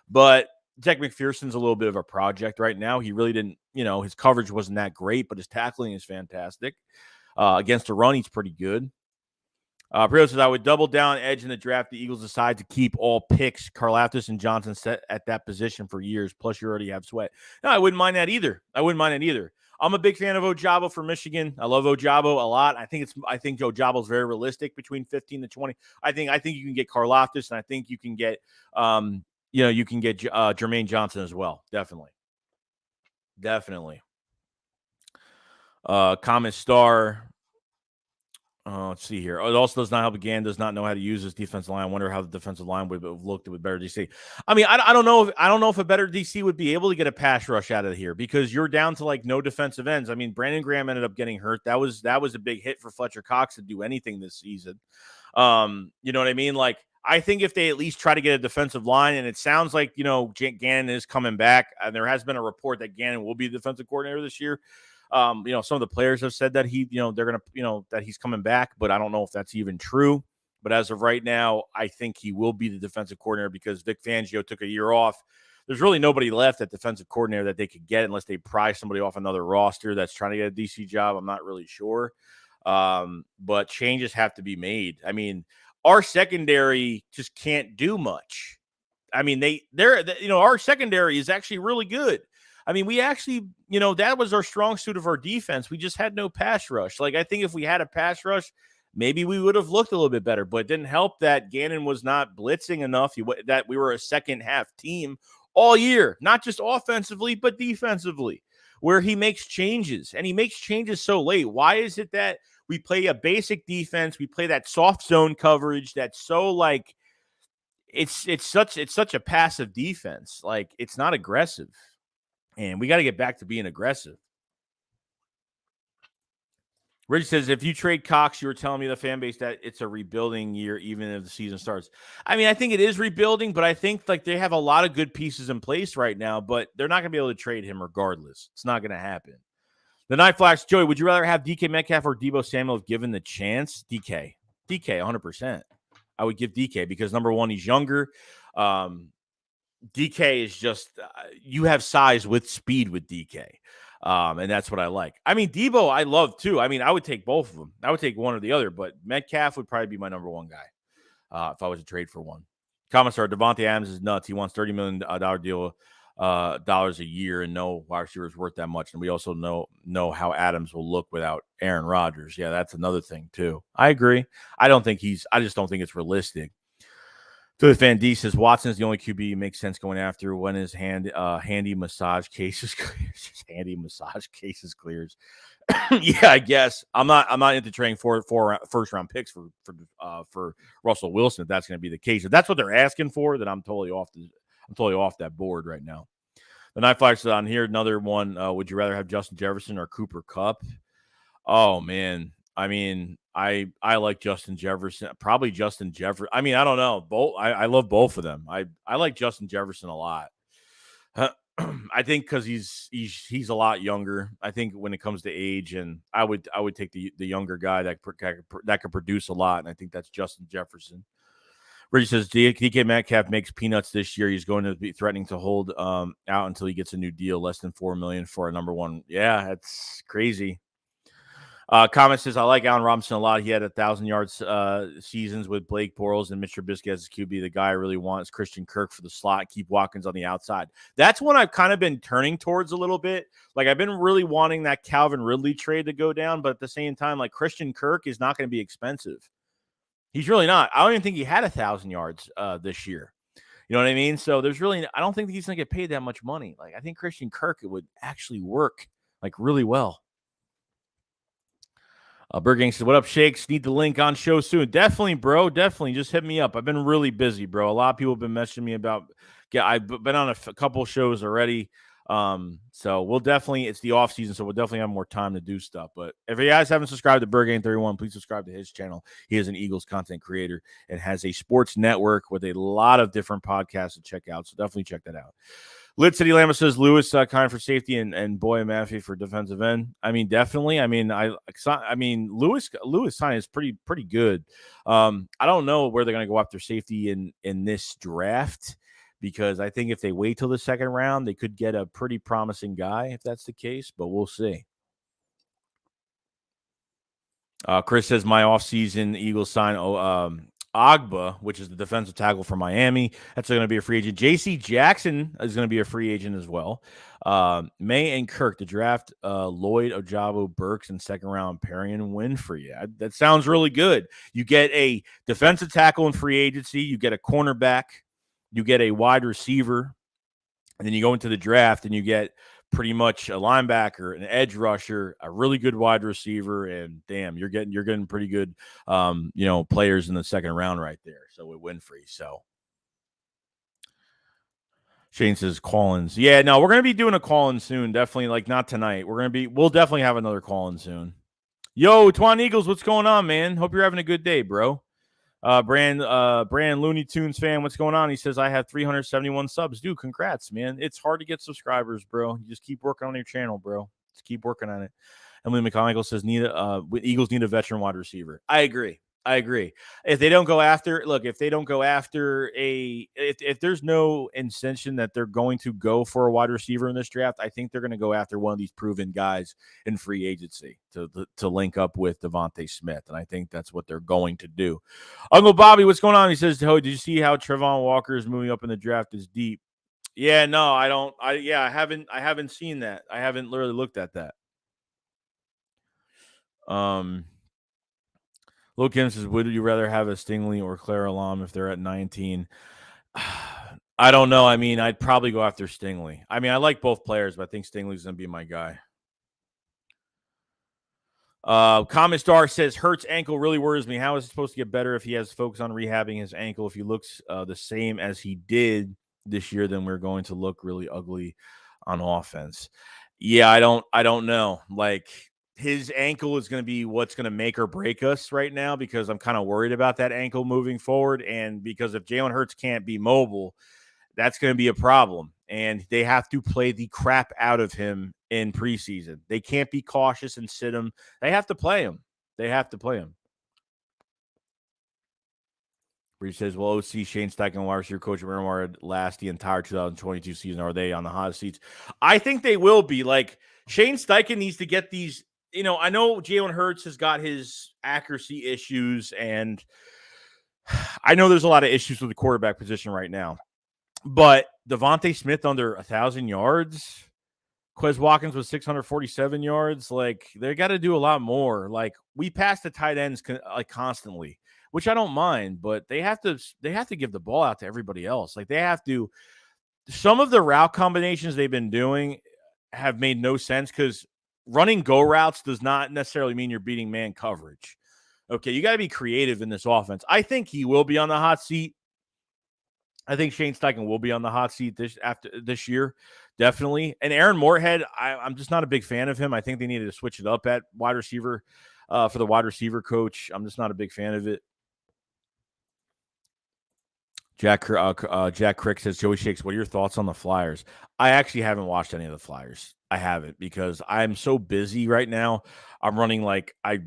But Jack McPherson's a little bit of a project right now. He really didn't, his coverage wasn't that great, but his tackling is fantastic. Against a run, he's pretty good. Priyo says, I would double down edge in the draft. The Eagles decide to keep all picks. Karlaftis and Johnson set at that position for years. Plus, you already have Sweat. No, I wouldn't mind that either. I'm a big fan of Ojabo for Michigan. I love Ojabo a lot. I think Ojabo is very realistic between 15 to 20. I think you can get Karlaftis, and I think you can get Jermaine Johnson as well. Definitely. Comment star. Let's see here. It also does not help. Again, does not know how to use this defensive line. I wonder how the defensive line would have looked with better DC. I mean, I don't know if a better DC would be able to get a pass rush out of here because you're down to like no defensive ends. I mean, Brandon Graham ended up getting hurt. That was a big hit for Fletcher Cox to do anything this season. You know what I mean? Like, I think if they at least try to get a defensive line, and it sounds like Gannon is coming back, and there has been a report that Gannon will be the defensive coordinator this year. Some of the players have said that they're going to, that he's coming back, but I don't know if that's even true. But as of right now, I think he will be the defensive coordinator because Vic Fangio took a year off. There's really nobody left at defensive coordinator that they could get unless they pry somebody off another roster that's trying to get a DC job. I'm not really sure. But changes have to be made. I mean, our secondary just can't do much. I mean, our secondary is actually really good. I mean, we actually, that was our strong suit of our defense. We just had no pass rush. Like, I think if we had a pass rush, maybe we would have looked a little bit better, but it didn't help that Gannon was not blitzing enough, that we were a second half team all year, not just offensively, but defensively, where he makes changes, and he makes changes so late. Why is it that we play a basic defense? We play that soft zone coverage that's so like, it's such a passive defense. Like, it's not aggressive. And we got to get back to being aggressive. Rich says, if you trade Cox, you were telling me the fan base that it's a rebuilding year, even if the season starts. I mean, I think it is rebuilding, but I think like they have a lot of good pieces in place right now, but they're not going to be able to trade him regardless. It's not going to happen. The Night Flash, Joey, would you rather have DK Metcalf or Deebo Samuel if given the chance? DK, 100%. I would give DK because, number one, he's younger. DK is just you have size with speed with DK. And that's what I like. I mean, Deebo, I love too. I mean, I would take both of them. I would take one or the other, but Metcalf would probably be my number one guy if I was to trade for one. Commissar Devontae Adams is nuts. He wants $30 million deal dollars a year, and no wide receiver is worth that much. And we also know how Adams will look without Aaron Rodgers. Yeah, that's another thing too. I agree. I just don't think it's realistic. So the fan D says Watson's the only QB makes sense going after when his handy massage cases clears. Handy massage cases clears. Yeah, I guess I'm not into trading four first round picks for Russell Wilson if that's going to be the case. If that's what they're asking for, then I'm totally off that board right now. The Night Flash is on here. Another one. Would you rather have Justin Jefferson or Cooper Kupp? Oh man. I mean, I like Justin Jefferson, probably Justin Jefferson. I mean, I don't know. I love both of them. I like Justin Jefferson a lot. I think because he's a lot younger. I think when it comes to age, and I would take the younger guy that could produce a lot, and I think that's Justin Jefferson. Richie says DK Metcalf makes peanuts this year. He's going to be threatening to hold out until he gets a new deal, less than $4 million for a number one. Yeah, that's crazy. Comment says, I like Allen Robinson a lot. He had 1,000 yards seasons with Blake Bortles and Mitch Trubisky as QB. The guy I really want is Christian Kirk for the slot. Keep Watkins on the outside. That's one I've kind of been turning towards a little bit. Like, I've been really wanting that Calvin Ridley trade to go down, but at the same time, like, Christian Kirk is not going to be expensive. He's really not. I don't even think he had 1,000 yards this year. You know what I mean? So I don't think he's going to get paid that much money. Like, I think Christian Kirk, it would actually work like really well. Burgang says, what up, Shakes? Need the link on show soon. Definitely, bro. Definitely. Just hit me up. I've been really busy, bro. A lot of people have been messaging me about I've been on a couple shows already. So we'll definitely, it's the off season, so we'll definitely have more time to do stuff. But if you guys haven't subscribed to Burgang 31, please subscribe to his channel. He is an Eagles content creator and has a sports network with a lot of different podcasts to check out. So definitely check that out. Lit City Lambda says Lewis kind for safety and Boy Maffey for defensive end. I mean, definitely. I mean, Lewis sign is pretty good. I don't know where they're going to go after safety in this draft, because I think if they wait till the second round, they could get a pretty promising guy if that's the case, but we'll see. Chris says my offseason Eagles sign Agba, which is the defensive tackle for Miami. That's going to be a free agent. J.C. Jackson is going to be a free agent as well. May and Kirk to draft Lloyd, Ojabo, Burks, and second round Perry and Winfrey. That sounds really good. You get a defensive tackle in free agency. You get a cornerback. You get a wide receiver. And then you go into the draft and you get pretty much a linebacker, an edge rusher, a really good wide receiver, and damn, you're getting pretty good, players in the second round right there. So with Winfrey, so Shane says call-ins. Yeah, no, we're gonna be doing a call-in soon. Definitely, like not tonight. We'll definitely have another call-in soon. Yo, Twan Eagles, what's going on, man? Hope you're having a good day, bro. Brand Looney Tunes fan, what's going on? He says, I have 371 subs. Dude, congrats, man. It's hard to get subscribers, bro. You just keep working on your channel, bro. Just keep working on it. Emily McConaughey says, Eagles need a veteran wide receiver. I agree. If they don't go after, if there's no incentive that they're going to go for a wide receiver in this draft, I think they're going to go after one of these proven guys in free agency to link up with Devontae Smith. And I think that's what they're going to do. Uncle Bobby, what's going on? He says, did you see how Trevon Walker is moving up in the draft is deep? Yeah, no, I don't. I haven't seen that. I haven't literally looked at that. Lil Kim says, would you rather have a Stingley or Clara Lam if they're at 19? I don't know. I mean, I'd probably go after Stingley. I mean, I like both players, but I think Stingley's going to be my guy. Common Star says, Hurts' ankle really worries me. How is it supposed to get better if he has focus on rehabbing his ankle? If he looks the same as he did this year, then we're going to look really ugly on offense. Yeah, I don't know. Like, his ankle is going to be what's going to make or break us right now, because I'm kind of worried about that ankle moving forward. And because if Jalen Hurts can't be mobile, that's going to be a problem. And they have to play the crap out of him in preseason. They can't be cautious and sit him. They have to play him. Breach says, well, OC, Shane Steichen, wide receiver coach, and Miramar last the entire 2022 season. Are they on the hot seats? I think they will be. Like, Shane Steichen needs to get these. I know Jalen Hurts has got his accuracy issues, and I know there's a lot of issues with the quarterback position right now. But Devontae Smith under 1,000 yards, Quez Watkins with 647 yards. Like, they got to do a lot more. Like, we pass the tight ends constantly, which I don't mind, but they have to give the ball out to everybody else. Like, they have to. Some of the route combinations they've been doing have made no sense, because running go routes does not necessarily mean you're beating man coverage. Okay, you got to be creative in this offense. I think he will be on the hot seat. I think Shane Steichen will be on the hot seat this year, definitely. And Aaron Moorhead, I'm just not a big fan of him. I think they needed to switch it up at wide receiver for the wide receiver coach. I'm just not a big fan of it. Jack Crick says, Joey Shakes, what are your thoughts on the Flyers? I actually haven't watched any of the Flyers. I haven't, because I'm so busy right now. I'm running I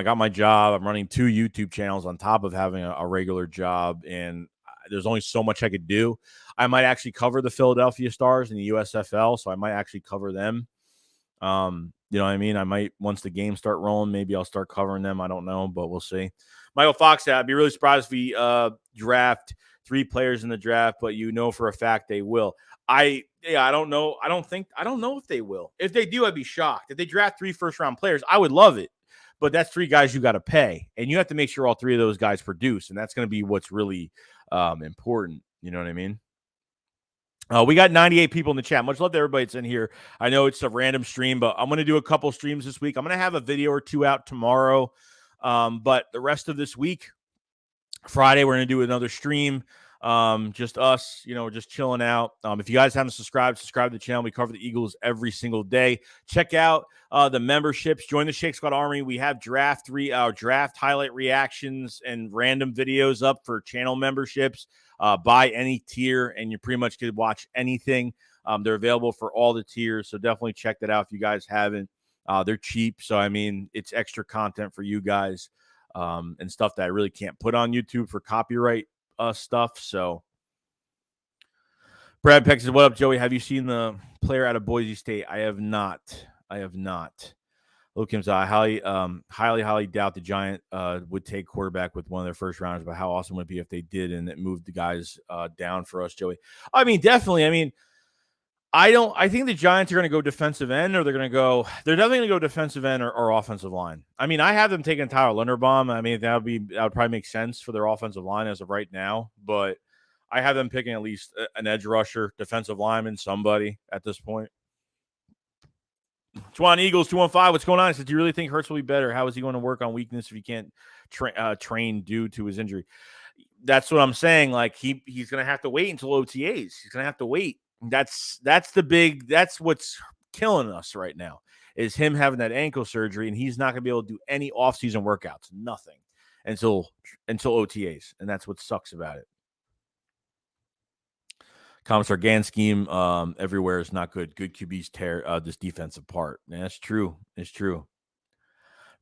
got my job. I'm running 2 YouTube channels on top of having a regular job, and there's only so much I could do. I might actually cover the Philadelphia Stars in the USFL, so I might actually cover them. You know what I mean? I might, once the games start rolling, maybe I'll start covering them. I don't know, but we'll see. Michael Fox said, I'd be really surprised if we draft 3 players in the draft, but for a fact they will. I don't know. I don't know if they will. If they do, I'd be shocked. If they draft 3 first-round players, I would love it. But that's 3 guys you got to pay, and you have to make sure all 3 of those guys produce, and that's going to be what's really important. You know what I mean? We got 98 people in the chat. Much love to everybody that's in here. I know it's a random stream, but I'm going to do a couple streams this week. I'm going to have a video or 2 out tomorrow. But the rest of this week, Friday, we're going to do another stream. Just us, just chilling out. If you guys haven't subscribed to the channel. We cover the Eagles every single day. Check out the memberships. Join the Shake Squad Army. We have draft highlight reactions and random videos up for channel memberships. buy any tier, and you pretty much could watch anything. They're available for all the tiers, so definitely check that out if you guys haven't. They're cheap, so I mean, it's extra content for you guys and stuff that I really can't put on YouTube for copyright stuff. So, Brad Peck says, "What up, Joey? Have you seen the player out of Boise State?" I have not. Luke Kim's, I highly doubt the Giant would take quarterback with one of their first rounders, but how awesome would it be if they did and it moved the guys down for us, Joey? I mean, definitely. I mean, I think the Giants are going to go defensive end, or they're definitely going to go defensive end or offensive line. I mean, I have them taking Tyler Linderbaum. I mean, that would probably make sense for their offensive line as of right now, but I have them picking at least an edge rusher, defensive lineman, somebody at this point. Swan Eagles 215. What's going on? He says, do you really think Hurts will be better? How is he going to work on weakness if he can't train due to his injury? That's what I'm saying. Like he's going to have to wait until OTAs. He's going to have to wait. That's what's killing us right now is him having that ankle surgery, and he's not going to be able to do any offseason workouts, nothing until OTAs, and that's what sucks about it. Comments are GAN scheme everywhere is not good. Good QBs tear this defense apart. And that's true. It's true.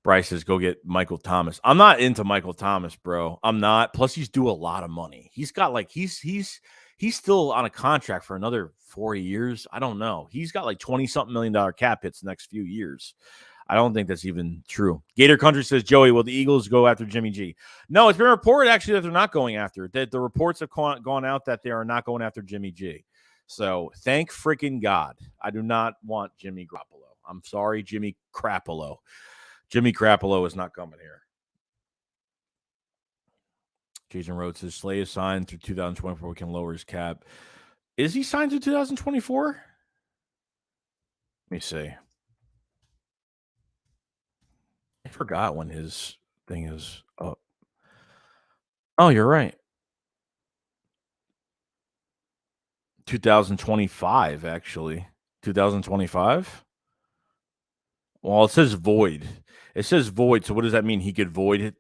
Bryce says, go get Michael Thomas. I'm not into Michael Thomas, bro. I'm not. Plus, he's due a lot of money. He's got like he's still on a contract for another 4 years. I don't know. He's got like $20-something million cap hits the next few years. I don't think that's even true. Gator Country says, Joey, will the Eagles go after Jimmy G? No, it's been reported actually that they're not going after it. That the reports have gone out that they are not going after Jimmy G. So thank freaking God. I do not want Jimmy Garoppolo. I'm sorry, Jimmy Crappolo. Jimmy Crappolo is not coming here. Jason Rhodes says, Slay is signed through 2024. We can lower his cap. Is he signed through 2024? Let me see. I forgot when his thing is up. Oh, you're right. 2025, actually. 2025? Well, it says void. It says void. So what does that mean? He could void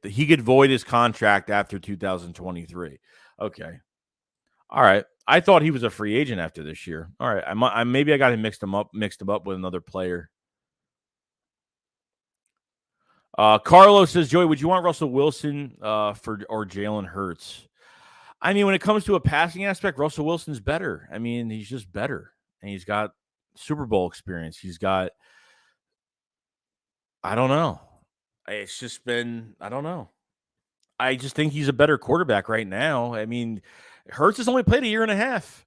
his contract after 2023. Okay. All right. I thought he was a free agent after this year. All right. Maybe I got him mixed him up with another player. Carlos says, Joey, would you want Russell Wilson or Jalen Hurts? I mean, when it comes to a passing aspect, Russell Wilson's better. I mean, he's just better. And he's got Super Bowl experience. He's got, I don't know. It's just been, I don't know. I just think he's a better quarterback right now. I mean, Hurts has only played a year and a half.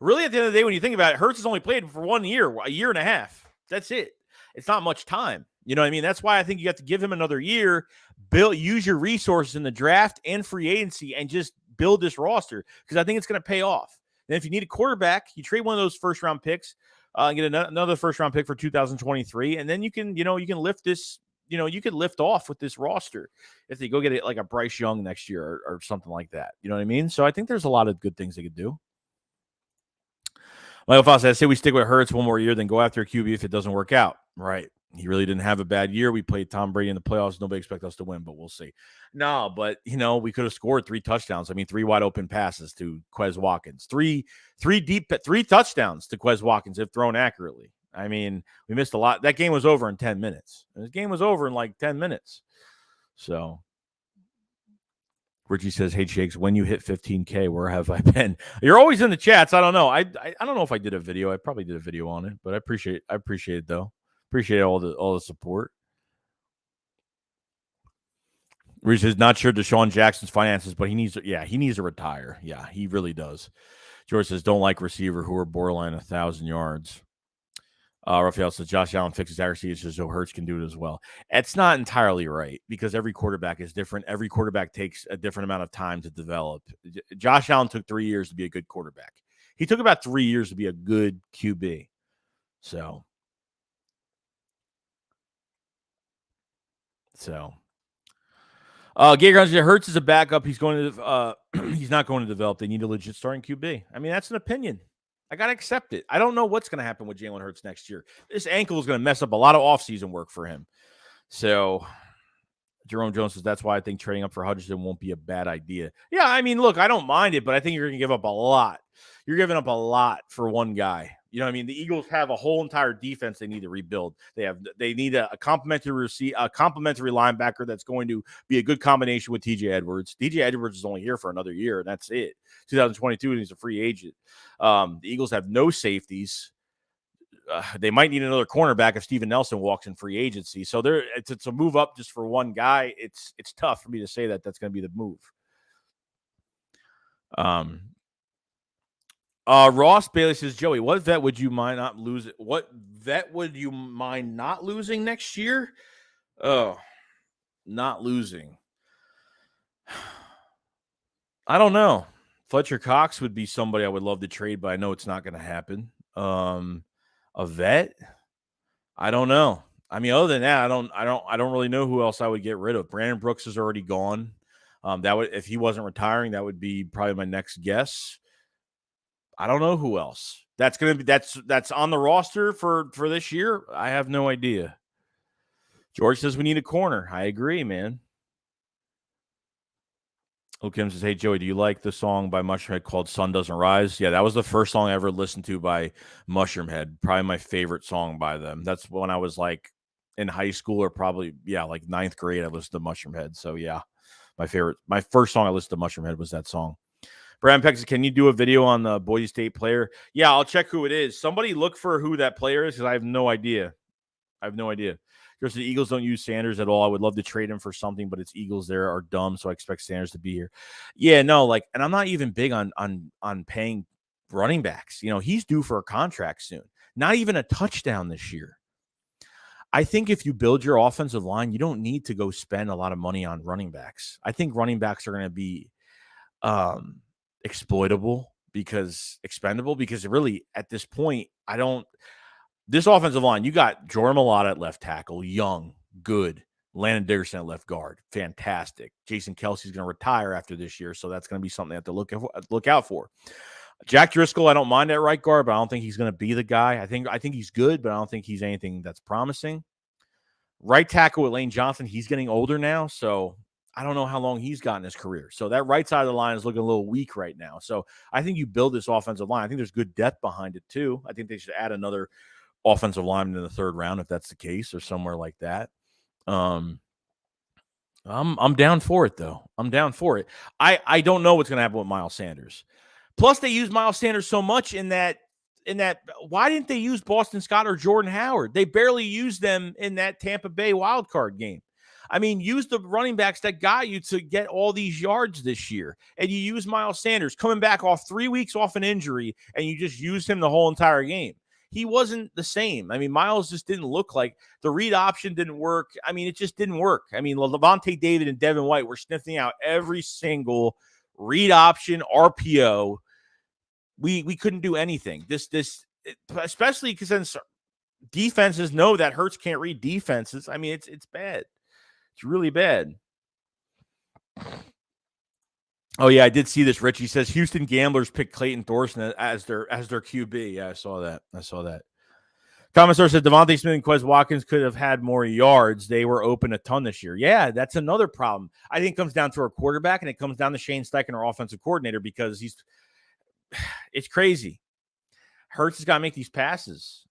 Really, at the end of the day, when you think about it, Hurts has only played for 1 year, a year and a half. That's it. It's not much time. You know what I mean? That's why I think you have to give him another year, use your resources in the draft and free agency, and just build this roster, because I think it's going to pay off. And if you need a quarterback, you trade one of those first-round picks, get another first-round pick for 2023, and then you can lift this. You could lift off with this roster if they go get it like a Bryce Young next year or something like that. You know what I mean? So I think there's a lot of good things they could do. Michael Foss says, I say we stick with Hurts one more year, then go after a QB if it doesn't work out. Right. He really didn't have a bad year. We played Tom Brady in the playoffs. Nobody expect us to win, but we'll see. No, but, we could have scored 3 touchdowns. I mean, 3 wide open passes to Quez Watkins. Three touchdowns to Quez Watkins if thrown accurately. I mean, we missed a lot. That game was over in 10 minutes. The game was over in like 10 minutes. So Richie says, hey, Shakes, when you hit 15K, where have I been? You're always in the chats. I don't know. I don't know if I did a video. I probably did a video on it, but I appreciate it though. Appreciate all the support. Reese is not sure Deshaun Jackson's finances, but he needs to retire. Yeah, he really does. George says, don't like receiver who are borderline 1,000 yards. Raphael says, Josh Allen fixes accuracy so Hurts can do it as well. It's not entirely right, because every quarterback is different. Every quarterback takes a different amount of time to develop. Josh Allen took 3 years to be a good quarterback. He took about 3 years to be a good QB. So Hurts is a backup. He's going to he's not going to develop. They need a legit starting QB. I mean, that's an opinion. I got to accept it. I don't know what's going to happen with Jalen Hurts next year. This ankle is going to mess up a lot of offseason work for him. So Jerome Jones says that's why I think trading up for Hutchinson won't be a bad idea. Yeah, I mean, look, I don't mind it, but I think you're going to give up a lot. You're giving up a lot for one guy. You know what I mean? The Eagles have a whole entire defense they need to rebuild. They need a complementary linebacker that's going to be a good combination with TJ Edwards. TJ Edwards is only here for another year, and that's it. 2022, and he's a free agent. The Eagles have no safeties. They might need another cornerback if Steven Nelson walks in free agency. So it's a move up just for one guy. It's tough for me to say that that's going to be the move. Ross Bailey says, Joey, what vet would you mind not losing? What vet would you mind not losing next year? Oh, not losing. I don't know. Fletcher Cox would be somebody I would love to trade, but I know it's not going to happen. A vet? I don't know. I mean, other than that, I don't really know who else I would get rid of. Brandon Brooks is already gone. That would, if he wasn't retiring, that would be probably my next guess. I don't know who else. That's on the roster for this year. I have no idea. George says we need a corner. I agree, man. Kim says, hey, Joey, do you like the song by Mushroomhead called Sun Doesn't Rise? Yeah, that was the first song I ever listened to by Mushroomhead. Probably my favorite song by them. That's when I was like in high school or probably, like ninth grade, I listened to Mushroomhead. So, yeah, my first song I listened to Mushroomhead was that song. Brad Peck says, can you do a video on the Boise State player? Yeah, I'll check who it is. Somebody look for who that player is because I have no idea. Just the Eagles don't use Sanders at all. I would love to trade him for something, but it's Eagles there are dumb, so I expect Sanders to be here. Yeah, no, and I'm not even big on paying running backs. You know, he's due for a contract soon. Not even a touchdown this year. I think if you build your offensive line, you don't need to go spend a lot of money on running backs. I think running backs are going to be expendable because really at this point, this offensive line, you got Jordan Mailata at left tackle, young, good. Landon Dickerson at left guard, fantastic. Jason Kelsey's going to retire after this year, so that's going to be something they have to look out for. Jack Driscoll, I don't mind at right guard, but I don't think he's going to be the guy. I think he's good, but I don't think he's anything that's promising. Right tackle with Lane Johnson, he's getting older now, so I don't know how long he's got in his career. So that right side of the line is looking a little weak right now. So I think you build this offensive line. I think there's good depth behind it too. I think they should add another offensive lineman in the third round if that's the case or somewhere like that. I'm down for it though. I'm down for it. I don't know what's going to happen with Miles Sanders. Plus they use Miles Sanders so much in that why didn't they use Boston Scott or Jordan Howard? They barely used them in that Tampa Bay wild card game. I mean, use the running backs that got you to get all these yards this year. And you use Miles Sanders coming back off 3 weeks off an injury, and you just used him the whole entire game. He wasn't the same. I mean, Miles just didn't look like the read option didn't work. I mean, it just didn't work. I mean, Levante David and Devin White were sniffing out every single read option, RPO. We couldn't do anything. This especially because then defenses know that Hurts can't read defenses. I mean, it's bad. It's really bad. Oh yeah, I did see this. Richie says Houston Gamblers picked Clayton Thorson as their QB. Yeah, I saw that. Commissar said Devontae Smith and Quez Watkins could have had more yards. They were open a ton this year. Yeah, that's another problem. I think it comes down to our quarterback, and it comes down to Shane Steichen, our offensive coordinator, because it's crazy. Hurts has got to make these passes.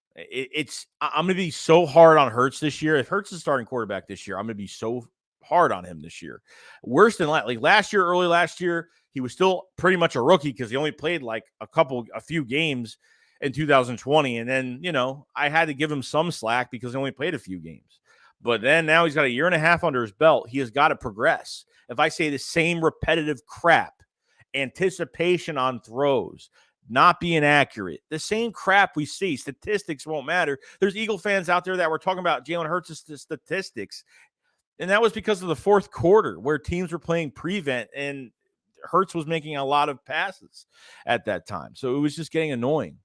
I'm going to be so hard on Hurts this year. If Hurts is starting quarterback this year, I'm going to be so hard on him this year. Worse than early last year, he was still pretty much a rookie because he only played like a few games in 2020. And then, I had to give him some slack because he only played a few games. But then now he's got a year and a half under his belt. He has got to progress. If I say the same repetitive crap, anticipation on throws, not being accurate, the same crap we see, statistics won't matter. There's Eagle fans out there that were talking about Jalen Hurts' statistics. And that was because of the fourth quarter where teams were playing prevent and Hurts was making a lot of passes at that time. So it was just getting annoying.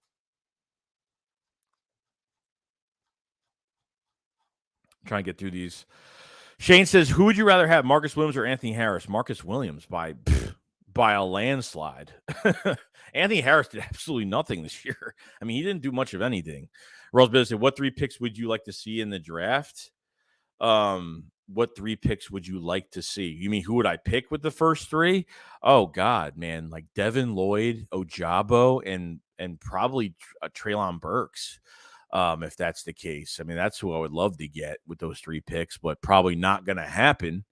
I'm trying to get through these. Shane says, who would you rather have, Marcus Williams or Anthony Harris? Marcus Williams by a landslide. Anthony Harris did absolutely nothing this year. I mean, he didn't do much of anything. Rose Bill said, what 3 picks would you like to see in the draft? What 3 picks would you like to see? You mean who would I pick with the first 3? Oh God, man, like Devin Lloyd, Ojabo, and probably Treylon Burks. If that's the case, I mean that's who I would love to get with those 3 picks, but probably not going to happen.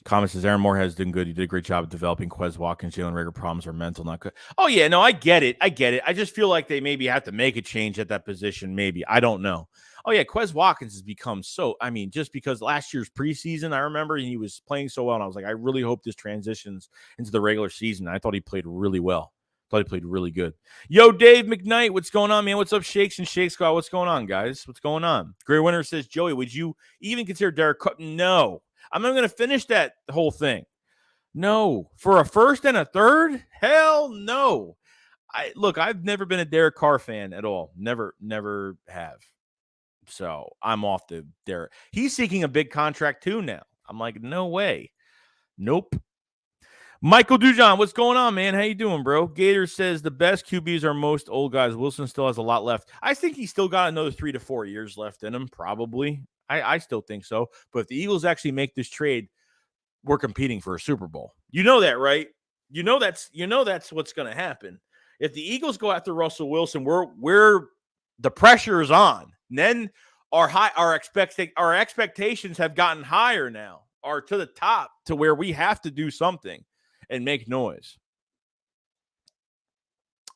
Comment says Aaron Moore has done good. He did a great job of developing Quez Watkins. Jalen Reagor problems are mental, not good. Oh yeah, no, I get it. I just feel like they maybe have to make a change at that position. Maybe, I don't know. Oh yeah, Quez Watkins has become so. I mean, just because last year's preseason, I remember he was playing so well, and I was like, I really hope this transitions into the regular season. I thought he played really well. Thought he played really good. Yo, Dave McKnight, what's going on, man? What's up, Shakes and Shake Squad? What's going on, guys? What's going on? Gray Winter says, Joey, would you even consider Derek Carr? No. I'm not going to finish that whole thing. No. For a first and a third? Hell no. Look, I've never been a Derek Carr fan at all. Never have. So I'm off the Derek. He's seeking a big contract too now. I'm like, no way. Nope. Michael Dujon, what's going on, man? How you doing, bro? Gator says the best QBs are most old guys. Wilson still has a lot left. I think he's still got another 3 to 4 years left in him, probably. I still think so. But if the Eagles actually make this trade, we're competing for a Super Bowl. You know that, right? You know that's what's going to happen. If the Eagles go after Russell Wilson, we're the pressure is on. And then our expectations have gotten higher now, are to the top, to where we have to do something and make noise.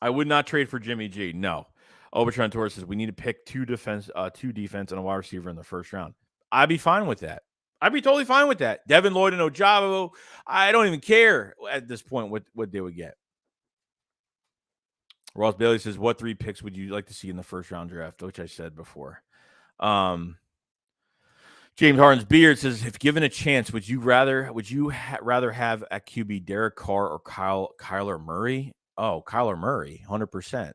I would not trade for Jimmy G. No. Overtron Torres says we need to pick 2 defense and a wide receiver in the first round. I'd be fine with that. I'd be totally fine with that. Devin Lloyd and Ojabo, I don't even care at this point what they would get. Ross Bailey says, what 3 picks would you like to see in the first round draft? Which I said before. James Harden's Beard says, if given a chance, would you rather have at QB Derek Carr or Kyler Murray? Oh, Kyler Murray, 100%.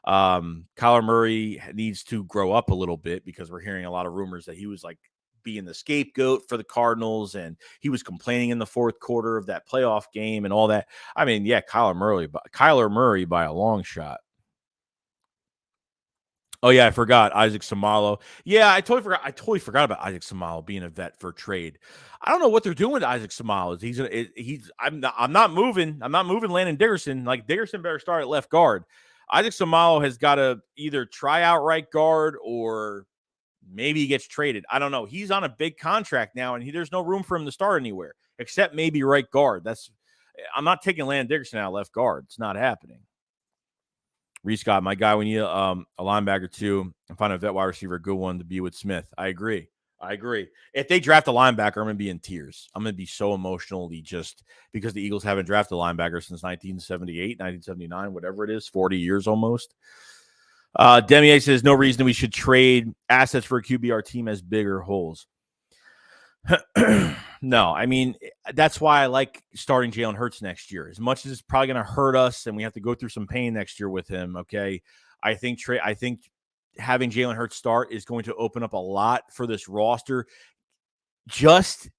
Kyler Murray needs to grow up a little bit, because we're hearing a lot of rumors that he was like being the scapegoat for the Cardinals, and he was complaining in the fourth quarter of that playoff game and all that. I mean, yeah, Kyler Murray by a long shot. Oh yeah, I forgot Isaac Samalo. Yeah, I totally forgot about Isaac Samalo being a vet for trade. I don't know what they're doing with Isaac Samalo. I'm not moving Landon Dickerson. Like, Dickerson better start at left guard. Isaac Samalo has got to either try out right guard, or maybe he gets traded. I don't know. He's on a big contract now, and there's no room for him to start anywhere except maybe right guard. I'm not taking Landon Dickerson out left guard. It's not happening. Reese Scott, my guy, we need a linebacker too, and find a vet wide receiver, a good one to be with Smith. I agree. If they draft a linebacker, I'm going to be in tears. I'm going to be so emotionally, just because the Eagles haven't drafted a linebacker since 1978, 1979, whatever it is, 40 years almost. Demier says, no reason we should trade assets for a QB. Our team has bigger holes. No, I mean, that's why I like starting Jalen Hurts next year. As much as it's probably going to hurt us and we have to go through some pain next year with him, okay? I think having Jalen Hurts start is going to open up a lot for this roster. Just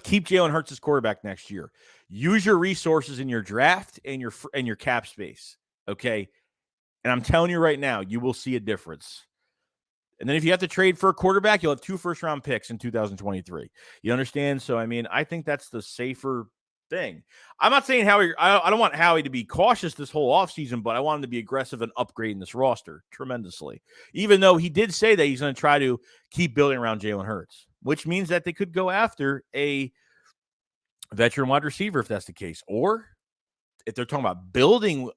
keep Jalen Hurts as quarterback next year. Use your resources in your draft and your cap space, okay? And I'm telling you right now, you will see a difference. And then if you have to trade for a quarterback, you'll have 2 first-round picks in 2023. You understand? So, I mean, I think that's the safer thing. I'm not saying I don't want Howie to be cautious this whole offseason, but I want him to be aggressive and upgrading this roster tremendously. Even though he did say that he's going to try to keep building around Jalen Hurts, which means that they could go after a veteran wide receiver if that's the case. Or if they're talking about building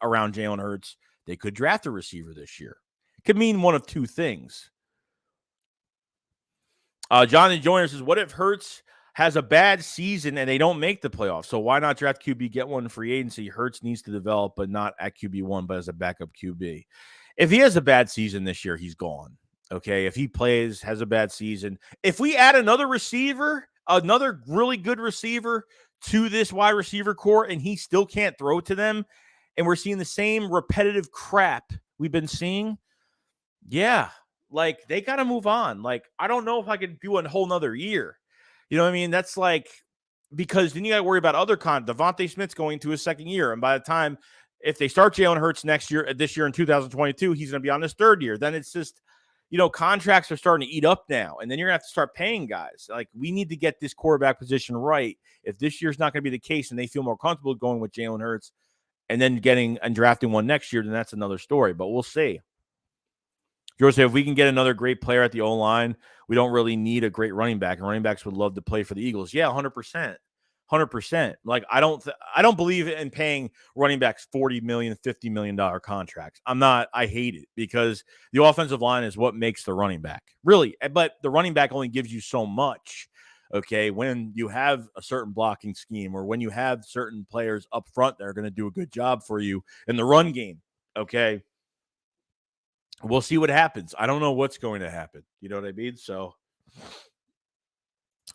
around Jalen Hurts, they could draft a receiver this year. Could mean one of 2 things. Jonathan Joyner says, what if Hurts has a bad season and they don't make the playoffs? So why not draft QB, get one in free agency? Hurts needs to develop, but not at QB1, but as a backup QB. If he has a bad season this year, he's gone. Okay, if he has a bad season. If we add another receiver, another really good receiver to this wide receiver core, and he still can't throw to them, and we're seeing the same repetitive crap we've been seeing, yeah, like, they got to move on. Like, I don't know if I could do a whole nother year. You know what I mean? That's like, because then you got to worry about other Devontae Smith's going to his second year. And by the time, if they start Jalen Hurts this year in 2022, he's going to be on his 3rd year. Then it's just, contracts are starting to eat up now, and then you're going to have to start paying guys. Like, we need to get this quarterback position right. If this year's not going to be the case and they feel more comfortable going with Jalen Hurts and then getting and drafting one next year, then that's another story, but we'll see. George said, if we can get another great player at the O-line, we don't really need a great running back, and running backs would love to play for the Eagles. Yeah, 100%. 100%. Like, I don't believe in paying running backs $40 million, $50 million contracts. I hate it, because the offensive line is what makes the running back. Really. But the running back only gives you so much. Okay. When you have a certain blocking scheme, or when you have certain players up front that are going to do a good job for you in the run game. Okay. We'll see what happens. I don't know what's going to happen. You know what I mean? So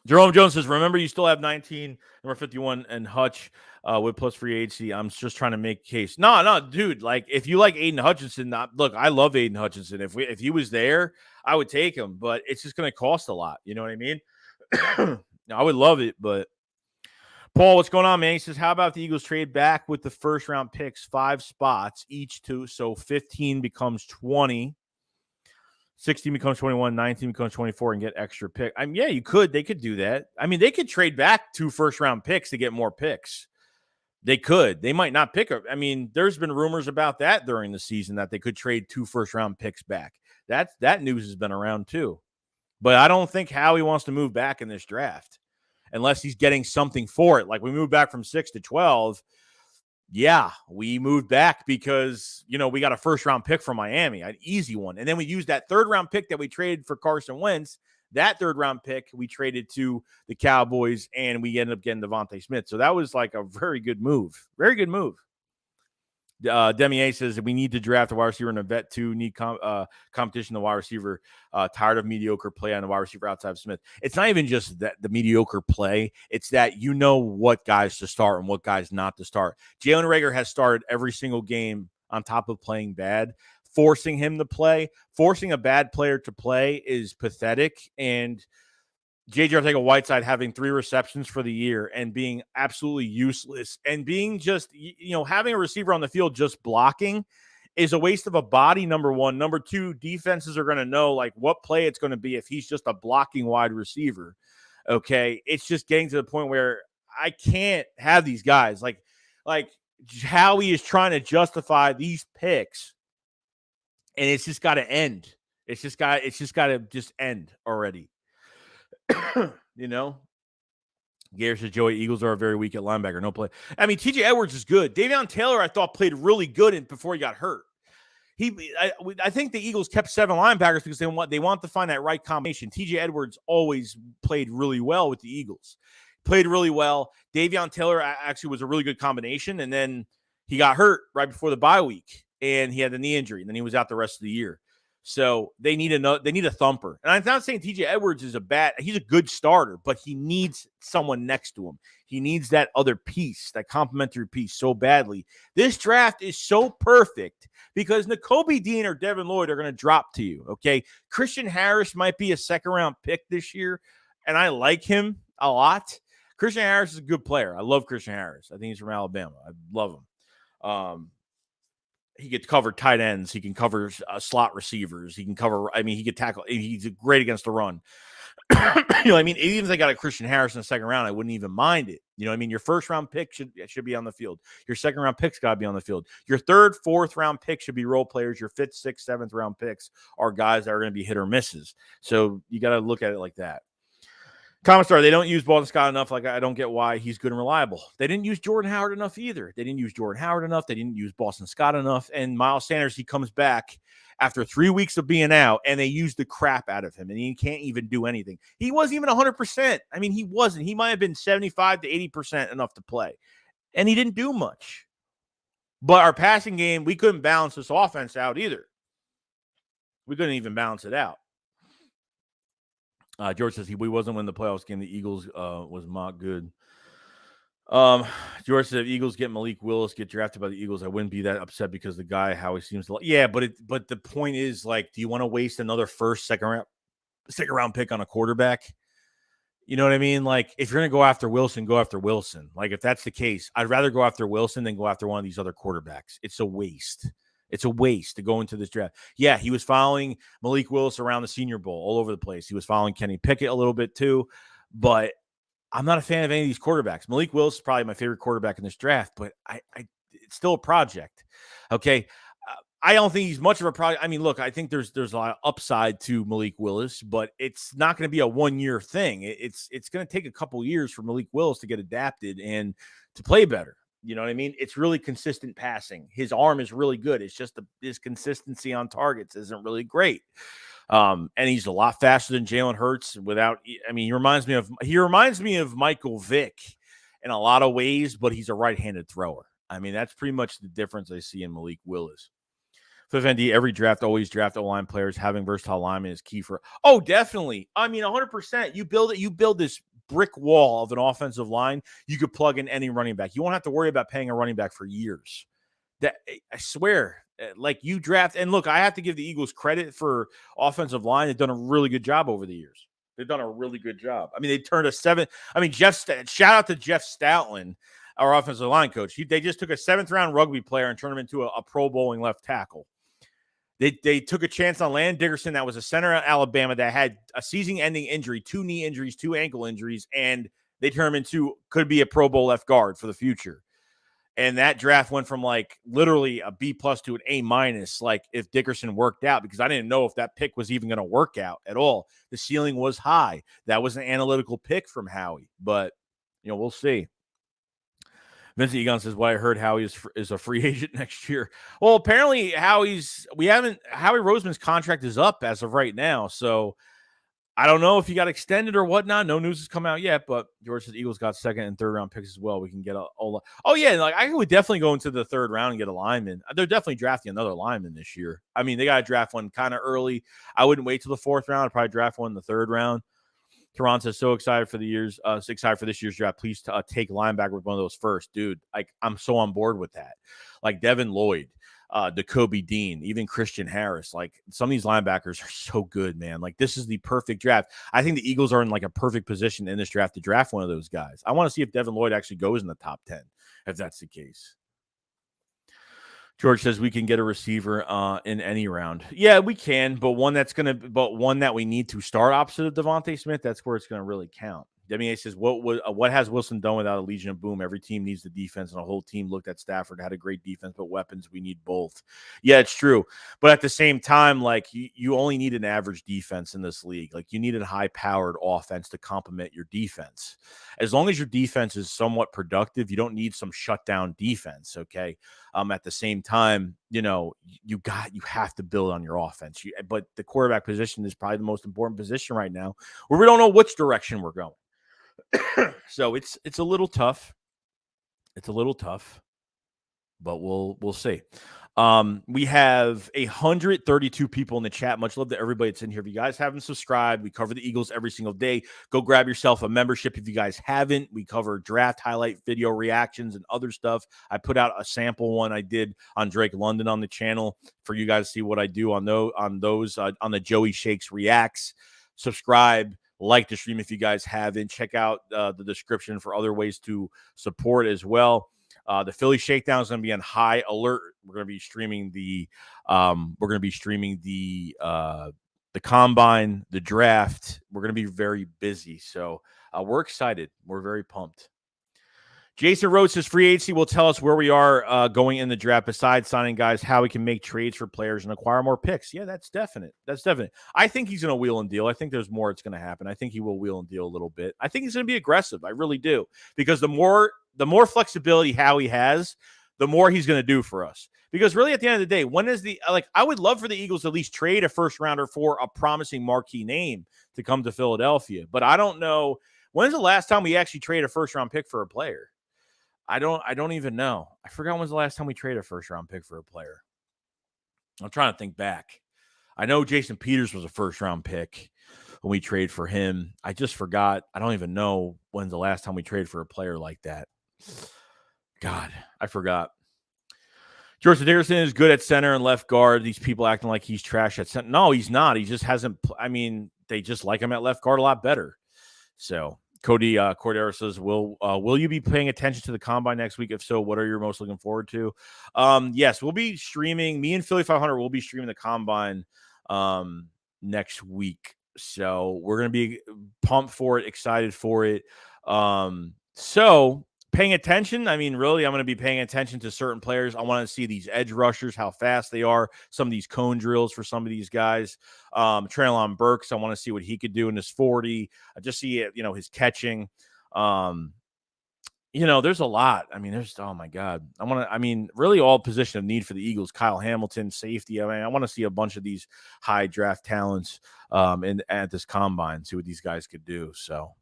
Jerome Jones says, remember, you still have 19, number 51, and Hutch with plus free agency. I'm just trying to make a case. No, dude. Like, if you like Aiden Hutchinson, look, I love Aiden Hutchinson. If he was there, I would take him, but it's just going to cost a lot. You know what I mean? I would love it, but Paul, what's going on, man? He says, how about the Eagles trade back with the first round picks, 5 spots each, so 15 becomes 20. 16 becomes 21, 19 becomes 24, and get extra pick. I mean, yeah, you could. They could do that. I mean, they could trade back 2 first-round picks to get more picks. They could. They might not pick up. I mean, there's been rumors about that during the season, that they could trade 2 first-round picks back. That news has been around too. But I don't think Howie wants to move back in this draft unless he's getting something for it. Like, we moved back from 6 to 12. Yeah, we moved back because, we got a first-round pick from Miami, an easy one. And then we used that third-round pick that we traded for Carson Wentz. That third-round pick we traded to the Cowboys, and we ended up getting Devontae Smith. So that was like a very good move. Very good move. Demier says we need to draft a wide receiver and a vet too. Need competition. The wide receiver, tired of mediocre play on the wide receiver outside of Smith. It's not even just that the mediocre play. It's that what guys to start and what guys not to start. Jalen Reagor has started every single game on top of playing bad. Forcing him to play, forcing a bad player to play is pathetic. And J.J. Arcega-Whiteside having 3 receptions for the year and being absolutely useless, and being just, having a receiver on the field just blocking is a waste of a body, number one. Number two, defenses are going to know, like, what play it's going to be if he's just a blocking wide receiver. Okay. It's just getting to the point where I can't have these guys. Like Howie is trying to justify these picks, and it's just got to end. It's just got to end already. Gary says, Joey, Eagles are very weak at linebacker. No play. I mean, TJ Edwards is good. Davion Taylor, I thought, played really good before he got hurt. I think the Eagles kept 7 linebackers because they want to find that right combination. TJ Edwards always played really well with the Eagles. Played really well. Davion Taylor actually was a really good combination, and then he got hurt right before the bye week, and he had the knee injury, and then he was out the rest of the year. So they need a thumper. And I'm not saying TJ Edwards he's a good starter, but he needs someone next to him. He needs that other piece, that complementary piece so badly. This draft is so perfect because Nakobe Dean or Devin Lloyd are going to drop to you. Okay. Christian Harris might be a 2nd-round pick this year, and I like him a lot. Christian Harris is a good player. I love Christian Harris. I think he's from Alabama. I love him. He could cover tight ends. He can cover slot receivers. He can cover, he could tackle. He's great against the run. Even if they got a Christian Harris in the 2nd round, I wouldn't even mind it. Your 1st-round pick should be on the field. Your 2nd-round picks got to be on the field. Your 3rd, 4th-round pick should be role players. Your 5th, 6th, 7th-round picks are guys that are going to be hit or misses. So you got to look at it like that. Comment star, they don't use Boston Scott enough. Like, I don't get why he's good and reliable. They didn't use Jordan Howard enough either. They didn't use Jordan Howard enough. They didn't use Boston Scott enough. And Miles Sanders, he comes back after 3 weeks of being out, and they used the crap out of him, and he can't even do anything. He wasn't even 100%. He wasn't. He might have been 75 to 80% enough to play, and he didn't do much. But our passing game, we couldn't balance this offense out either. We couldn't even balance it out. George says we wasn't winning the playoffs game. The Eagles was not good. George said if Eagles get Malik Willis, get drafted by the Eagles, I wouldn't be that upset because the guy, how he seems to like. Yeah, but the point is, like, do you want to waste another 1st, 2nd round pick on a quarterback? You know what I mean? Like, if you're going to go after Wilson, go after Wilson. Like, if that's the case, I'd rather go after Wilson than go after one of these other quarterbacks. It's a waste. It's a waste to go into this draft. Yeah, he was following Malik Willis around the Senior Bowl all over the place. He was following Kenny Pickett a little bit too, but I'm not a fan of any of these quarterbacks. Malik Willis is probably my favorite quarterback in this draft, but it's still a project. Okay. I don't think he's much of a project. I mean, look, I think there's a lot of upside to Malik Willis, but it's not going to be a 1-year thing. It's going to take a couple years for Malik Willis to get adapted and to play better. You know what I mean? It's really consistent passing. His arm is really good. It's just his consistency on targets isn't really great. And he's a lot faster than Jalen Hurts he reminds me of Michael Vick in a lot of ways, but he's a right-handed thrower. I mean, that's pretty much the difference I see in Malik Willis. Fifth ND, every draft, always draft O-line players. Having versatile linemen is key for. Oh, definitely. I mean, 100%. You build this brick wall of an offensive line. You could plug in any running back. You won't have to worry about paying a running back for years. That I swear, like you draft. And look, I have to give the Eagles credit for offensive line. They've done a really good job over the years. They've done a really good job. I mean, they turned a 7. I mean, shout out to Jeff Stoutland, our offensive line coach. They just took a 7th-round rugby player and turned him into a Pro Bowling left tackle. They took a chance on Landon Dickerson, that was a center at Alabama that had a season-ending injury, 2 knee injuries, 2 ankle injuries, and they turned him into could be a Pro Bowl left guard for the future. And that draft went from like literally a B+ to an A-, like if Dickerson worked out, because I didn't know if that pick was even going to work out at all. The ceiling was high. That was an analytical pick from Howie, but we'll see. Vincent Egon says, "Well, I heard Howie is a free agent next year." Well, apparently Howie Roseman's contract is up as of right now, so I don't know if he got extended or whatnot. No news has come out yet, but George says Eagles got 2nd and 3rd round picks as well. We can get oh yeah, like I would definitely go into the 3rd round and get a lineman. They're definitely drafting another lineman this year. I mean, they got to draft one kind of early. I wouldn't wait till the 4th round. I'd probably draft one in the 3rd round. Tehran says, so excited for this year's draft. Please take linebacker with one of those first. Dude, I'm so on board with that. Like Devin Lloyd, D'Kobe Dean, even Christian Harris. Like some of these linebackers are so good, man. Like this is the perfect draft. I think the Eagles are in like a perfect position in this draft to draft one of those guys. I want to see if Devin Lloyd actually goes in the top 10, if that's the case. George says we can get a receiver in any round. Yeah, we can, but one that we need to start opposite of Devontae Smith. That's where it's going to really count. Demi says, what has Wilson done without a Legion of Boom? Every team needs the defense, and a whole team looked at Stafford, had a great defense, but weapons, we need both. Yeah, it's true. But at the same time, like you only need an average defense in this league. Like you need a high-powered offense to complement your defense. As long as your defense is somewhat productive, you don't need some shutdown defense, okay? At the same time, you have to build on your offense. But the quarterback position is probably the most important position right now, where we don't know which direction we're going. So it's a little tough. It's a little tough, but we'll see. We have 132 people in the chat. Much love to everybody that's in here. If you guys haven't subscribed, we cover the Eagles every single day. Go grab yourself a membership if you guys haven't. We cover draft highlight video reactions and other stuff. I put out a sample one I did on Drake London on the channel for you guys to see what I do on the Joey Shakes Reacts. Subscribe. Like the stream if you guys haven't. Check out the description for other ways to support as well. The Philly Shakedown is going to be on high alert. We're going to be streaming the combine, the draft. We're going to be very busy, so we're excited. We're very pumped. Jason Rhodes says free agency will tell us where we are going in the draft. Besides signing guys, how we can make trades for players and acquire more picks. Yeah, that's definite. I think he's going to wheel and deal. I think there's more that's going to happen. I think he will wheel and deal a little bit. I think he's going to be aggressive. I really do, because the more flexibility Howie has, the more he's going to do for us. Because really, at the end of the day, I would love for the Eagles to at least trade a first rounder for a promising marquee name to come to Philadelphia. But I don't know, when's the last time we actually traded a first round pick for a player? I don't even know. I forgot when's the last time we traded a first round pick for a player. I'm trying to think back. I know Jason Peters was a first round pick when we traded for him. I just forgot. I don't even know when's the last time we traded for a player like that. God, I forgot. George Dickerson is good at center and left guard. These people acting like he's trash at center. No, he's not. He just hasn't. I mean, they just like him at left guard a lot better. So Cody Cordero says, will you be paying attention to the combine next week? If so, what are you most looking forward to? Yes, we'll be streaming. Me and Philly 500 will be streaming the combine next week. So we're going to be pumped for it, excited for it. So paying attention, I mean, really, I'm going to be paying attention to certain players. I want to see these edge rushers, how fast they are, some of these cone drills for some of these guys. Treylon Burks, I want to see what he could do in his 40. I just see it, his catching. There's a lot. I mean, oh my God. Really all position of need for the Eagles, Kyle Hamilton, safety. I want to see a bunch of these high draft talents at this combine, see what these guys could do. So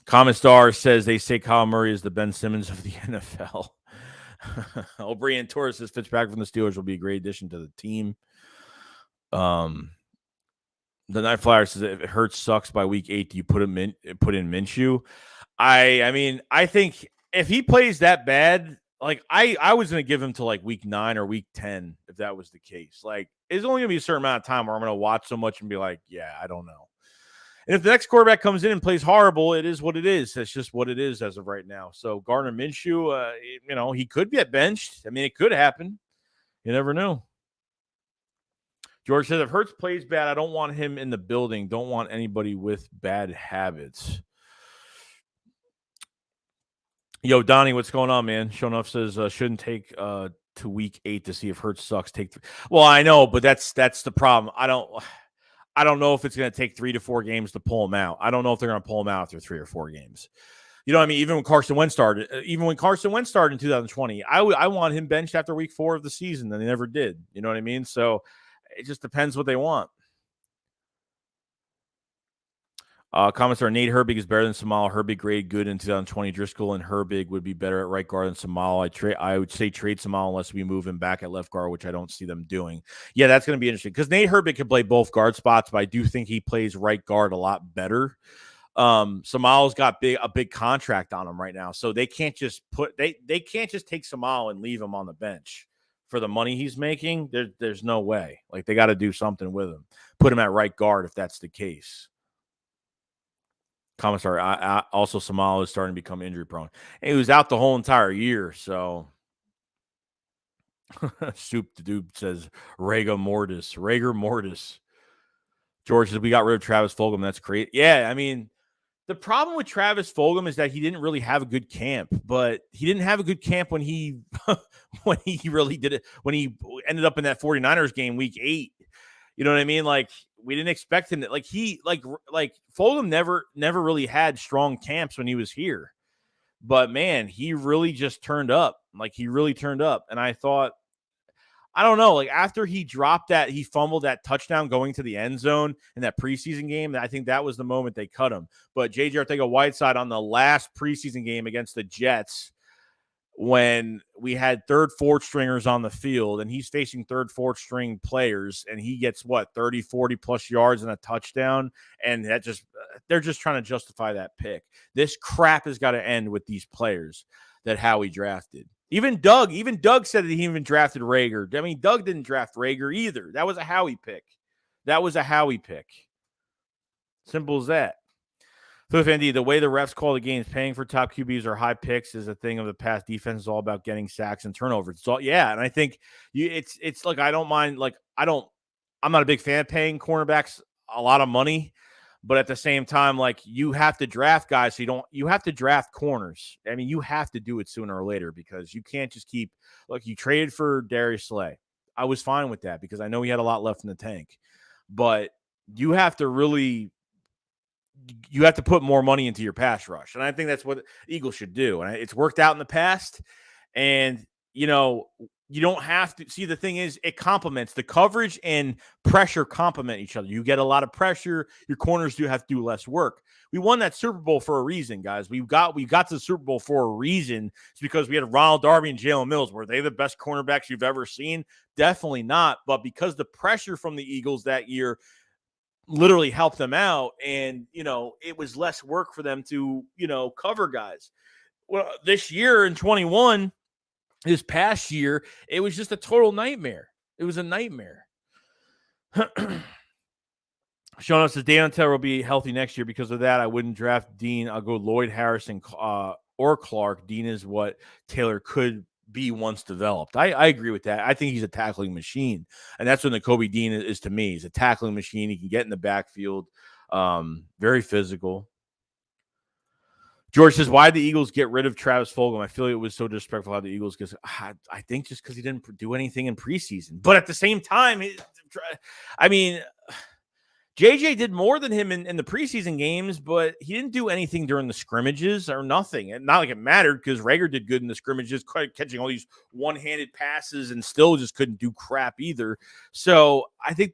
Common Star says they say Kyle Murray is the Ben Simmons of the NFL. O'Brien Torres says Fitzpatrick from the Steelers will be a great addition to the team. The Night Flyer says if it Hurts sucks by week 8, do you put in Minshew? I think if he plays that bad, like I was going to give him to like week 9 or week 10 if that was the case. Like it's only going to be a certain amount of time where I'm going to watch so much and be like, yeah, I don't know. And if the next quarterback comes in and plays horrible, it is what it is. That's just what it is as of right now. So Gardner Minshew, he could get benched. I mean, it could happen. You never know. George says, if Hurts plays bad, I don't want him in the building. Don't want anybody with bad habits. Yo, Donnie, what's going on, man? Show enough says, shouldn't take to week 8 to see if Hurts sucks. Take 3. Well, I know, but that's the problem. I don't know if it's going to take 3 to 4 games to pull him out. I don't know if they're going to pull him out after 3 or 4 games. You know what I mean? Even when Carson Wentz started in 2020, I want him benched after week 4 of the season, and they never did. You know what I mean? So it just depends what they want. Comments are Nate Herbig is better than Samal. Herbig grade good in 2020. Driscoll and Herbig would be better at right guard than Samal. I would say trade Samal unless we move him back at left guard, which I don't see them doing. Yeah, that's going to be interesting because Nate Herbig can play both guard spots, but I do think he plays right guard a lot better. Samal's got a big contract on him right now, so they can't just they can't just take Samal and leave him on the bench for the money he's making. There's no way. Like they got to do something with him. Put him at right guard if that's the case. Commissar, also Samal is starting to become injury prone. And he was out the whole entire year, so Soup the Dude says rigor mortis. George says we got rid of Travis Fulgham. That's great. Yeah, I mean, the problem with Travis Fulgham is that he didn't really have a good camp, but he didn't have a good camp when he really did it, when he ended up in that 49ers game week 8. You know what I mean? Like we didn't expect him to, like Fulgham never really had strong camps when he was here. But man, he really just turned up. Like he really turned up. And I thought, I don't know, like after he fumbled that touchdown going to the end zone in that preseason game, I think that was the moment they cut him. But J.J. Arcega-Whiteside on the last preseason game against the Jets, when we had third, fourth stringers on the field and he's facing third, fourth string players and he gets 30, 40 plus yards and a touchdown. And they're just trying to justify that pick. This crap has got to end with these players that Howie drafted. Even Doug said that he even drafted Rager. I mean, Doug didn't draft Rager either. That was a Howie pick. Simple as that. Cliff Andy, the way the refs call the games, paying for top QBs or high picks is a thing of the past. Defense is all about getting sacks and turnovers. So yeah, and I think it's like I don't mind. Like I'm not a big fan of paying cornerbacks a lot of money, but at the same time, like you have to draft guys. So you have to draft corners. I mean, you have to do it sooner or later because you can't just keep. Look, you traded for Darius Slay. I was fine with that because I know he had a lot left in the tank, but you have to really. You have to put more money into your pass rush. And I think that's what Eagles should do. And it's worked out in the past. And, you don't have to see, the thing is it complements the coverage and pressure complement each other. You get a lot of pressure. Your corners do have to do less work. We won that Super Bowl for a reason, guys. We got to the Super Bowl for a reason. It's because we had Ronald Darby and Jalen Mills. Were they the best cornerbacks you've ever seen? Definitely not. But because the pressure from the Eagles that year literally helped them out, and it was less work for them to cover guys. Well, this year in 21, this past year, it was just a total nightmare. It was a nightmare. Sean says Daniel Taylor will be healthy next year. Because of that, I wouldn't draft Dean. I'll go Lloyd Harrison or Clark. Dean is what Taylor could be once developed. I agree with that. I think he's a tackling machine. And that's what Nakobe Dean is to me. He's a tackling machine. He can get in the backfield. Very physical. George says, why did the Eagles get rid of Travis Fulgham? I feel like it was so disrespectful how the Eagles, because I think just because he didn't do anything in preseason. But at the same time, I mean, JJ did more than him in the preseason games, but he didn't do anything during the scrimmages or nothing. And not like it mattered, because Rager did good in the scrimmages, catching all these one-handed passes, and still just couldn't do crap either. So I think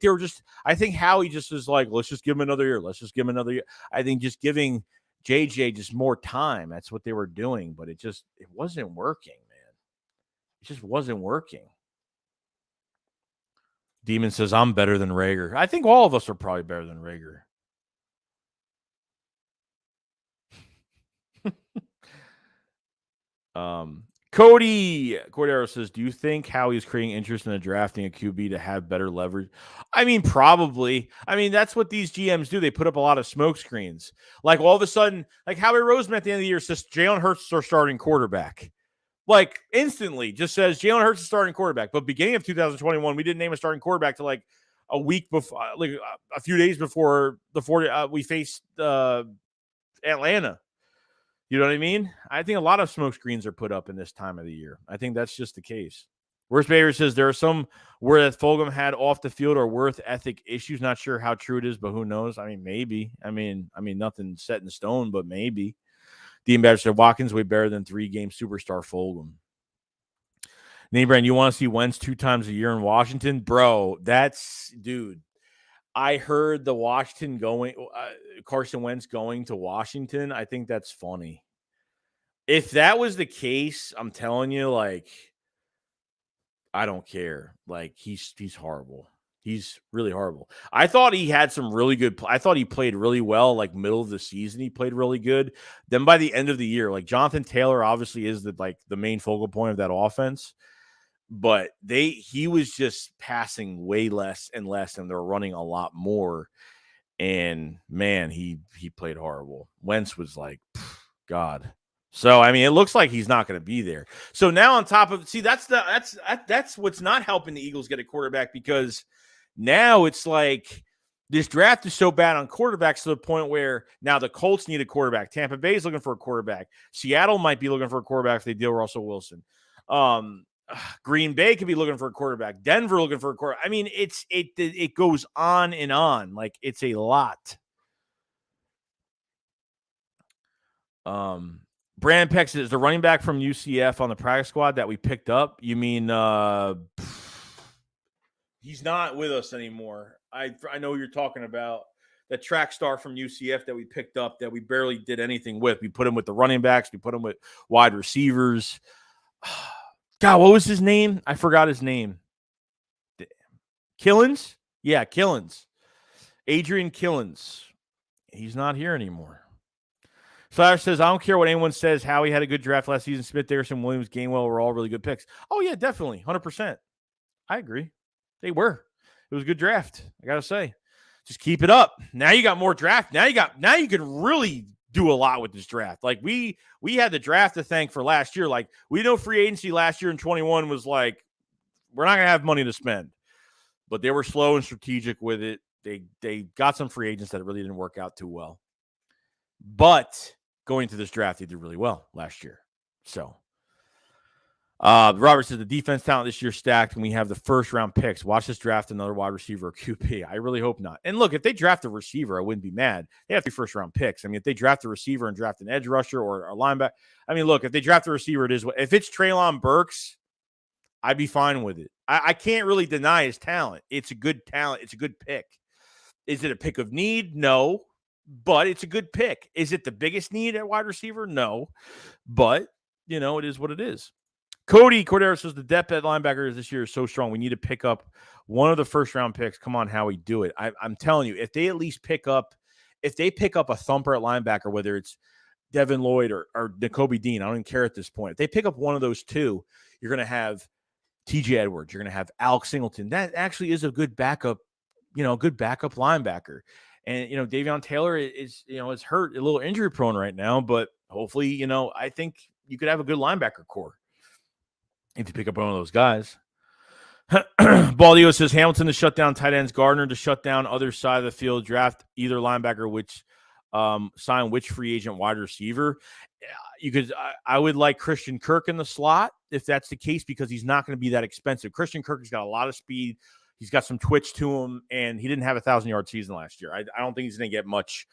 I think Howie just was like, let's just give him another year. Let's just give him another year. I think just giving JJ just more time. That's what they were doing, but it wasn't working, man. It just wasn't working. Demon says, I'm better than Rager. I think all of us are probably better than Rager. Cordero says, do you think Howie is creating interest in drafting a QB to have better leverage? I mean, probably. I mean, that's what these GMs do. They put up a lot of smoke screens. Like all of a sudden, like Howie Roseman at the end of the year says Jalen Hurts is our starting quarterback. Like instantly just says Jalen Hurts is starting quarterback. But beginning of 2021, we didn't name a starting quarterback till like a week before, like a few days before we faced Atlanta. You know what I mean? I think a lot of smoke screens are put up in this time of the year. I think that's just the case. Worst Bader says there are some where that Fulgham had off the field or worth ethic issues. Not sure how true it is, but who knows? I mean, maybe. I mean, nothing set in stone, but maybe. Dean Badger said Watkins way better than 3-game superstar Fulgham. Name Brand, you want to see Wentz 2 times a year in Washington? Bro, dude. I heard the Carson Wentz going to Washington. I think that's funny. If that was the case, I'm telling you, like, I don't care. Like, he's horrible. He's really horrible. I thought he had some really good. I thought he played really well. Like middle of the season, he played really good. Then by the end of the year, like Jonathan Taylor obviously is the main focal point of that offense. But he was just passing way less and less, and they're running a lot more. And man, he played horrible. Wentz was like, God. So I mean, it looks like he's not going to be there. So now on top of that's what's not helping the Eagles get a quarterback, because now it's like this draft is so bad on quarterbacks to the point where now the Colts need a quarterback. Tampa Bay is looking for a quarterback. Seattle might be looking for a quarterback if they deal Russell Wilson. Green Bay could be looking for a quarterback. Denver looking for a quarterback. I mean, it goes on and on. Like, it's a lot. Brand Peck says the running back from UCF on the practice squad that we picked up. You mean he's not with us anymore. I know you're talking about that track star from UCF that we picked up that we barely did anything with. We put him with the running backs. We put him with wide receivers. God, what was his name? I forgot his name. Killins? Yeah, Killins. Adrian Killins. He's not here anymore. Slash says, I don't care what anyone says. Howie had a good draft last season. Smith, Darrison, Williams, Gainwell were all really good picks. Oh, yeah, definitely. 100%. I agree. They were. It was a good draft, I got to say. Just keep it up. Now you got more draft. Now you can really do a lot with this draft. Like we had the draft to thank for last year. Like we know free agency last year in 21 was like, we're not going to have money to spend, but they were slow and strategic with it. They got some free agents that really didn't work out too well, but going into this draft, they did really well last year. So Robert says the defense talent this year stacked, and we have the first round picks. Watch this draft another wide receiver or QB. I really hope not. And look, if they draft a receiver, I wouldn't be mad. They have 3 first round picks. I mean, if they draft a receiver and draft an edge rusher or a linebacker, I mean, look, if they draft a receiver, it is what. If it's Treylon Burks, I'd be fine with it. I can't really deny his talent. It's a good talent. It's a good pick. Is it a pick of need? No, but it's a good pick. Is it the biggest need at wide receiver? No, but it is what it is. Cody Cordero says the depth at linebacker this year is so strong. We need to pick up one of the first round picks. Come on, Howie, do it. I'm telling you, if they at least pick up a thumper at linebacker, whether it's Devin Lloyd or Nakobe Dean, I don't even care at this point. If they pick up one of those two, you're going to have TJ Edwards. You're going to have Alex Singleton. That actually is a good backup, good backup linebacker. And, Davion Taylor is hurt, a little injury prone right now, but hopefully, I think you could have a good linebacker core if you pick up one of those guys. Baldio says Hamilton to shut down tight ends, Gardner to shut down other side of the field, draft either linebacker, which sign which free agent wide receiver. I would like Christian Kirk in the slot if that's the case, because he's not going to be that expensive. Christian Kirk has got a lot of speed. He's got some twitch to him, and he didn't have a 1,000-yard season last year. I don't think he's going to get much.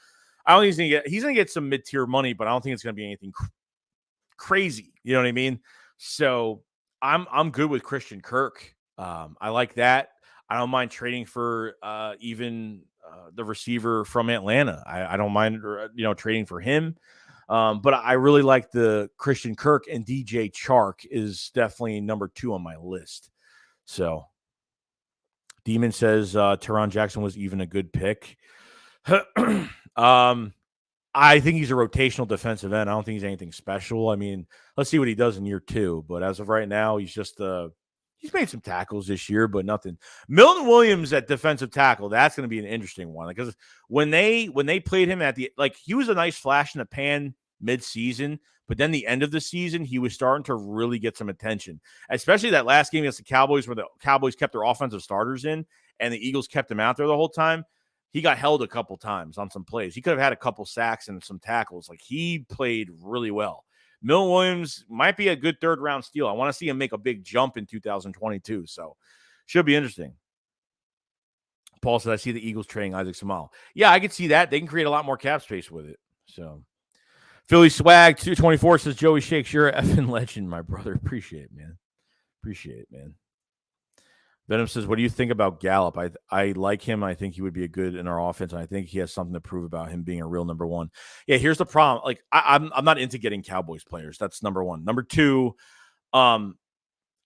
I don't think he's going to get some mid-tier money, but I don't think it's going to be anything crazy. You know what I mean? So I'm good with Christian Kirk. I like that. I don't mind trading for even the receiver from Atlanta. I don't mind trading for him. But I really like the Christian Kirk, and DJ Chark is definitely number 2 on my list. So Demon says Teron Jackson was even a good pick. I think he's a rotational defensive end. I don't think he's anything special. I mean, let's see what he does in year 2. But as of right now, he's just he's made some tackles this year, but nothing. Milton Williams at defensive tackle, that's going to be an interesting one. Because when they played him at he was a nice flash in the pan mid-season, but then the end of the season, he was starting to really get some attention, especially that last game against the Cowboys, where the Cowboys kept their offensive starters in and the Eagles kept him out there the whole time. He got held a couple times on some plays. He could have had a couple sacks and some tackles. He played really well. Milton Williams might be a good 3rd-round steal. I want to see him make a big jump in 2022, so should be interesting. Paul said, I see the Eagles trading Isaac Seumalo. Yeah, I could see that. They can create a lot more cap space with it. So Philly Swag 224 says, Joey Shakes, you're an effing legend, my brother. Appreciate it, man. Appreciate it, man. Venom says, what do you think about Gallup? I like him. I think he would be a good in our offense, and I think he has something to prove about him being a real number 1. Yeah, here's the problem. I'm not into getting Cowboys players. That's number 1. Number 2,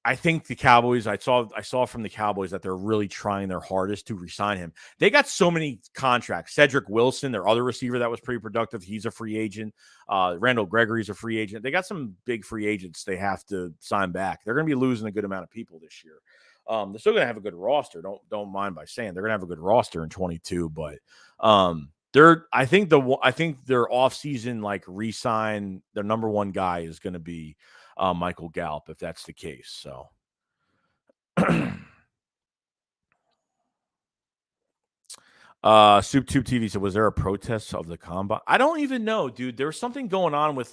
I think the Cowboys, I saw from the Cowboys that they're really trying their hardest to re-sign him. They got so many contracts. Cedric Wilson, their other receiver that was pretty productive, he's a free agent. Randall Gregory's a free agent. They got some big free agents they have to sign back. They're going to be losing a good amount of people this year. They're still going to have a good roster. Don't mind by saying they're going to have a good roster in 22, but I think their offseason re-sign, their number 1 guy is going to be Michael Gallup, if that's the case. So SoupTube TV said, was there a protest of the combine? I don't even know, dude. There was something going on with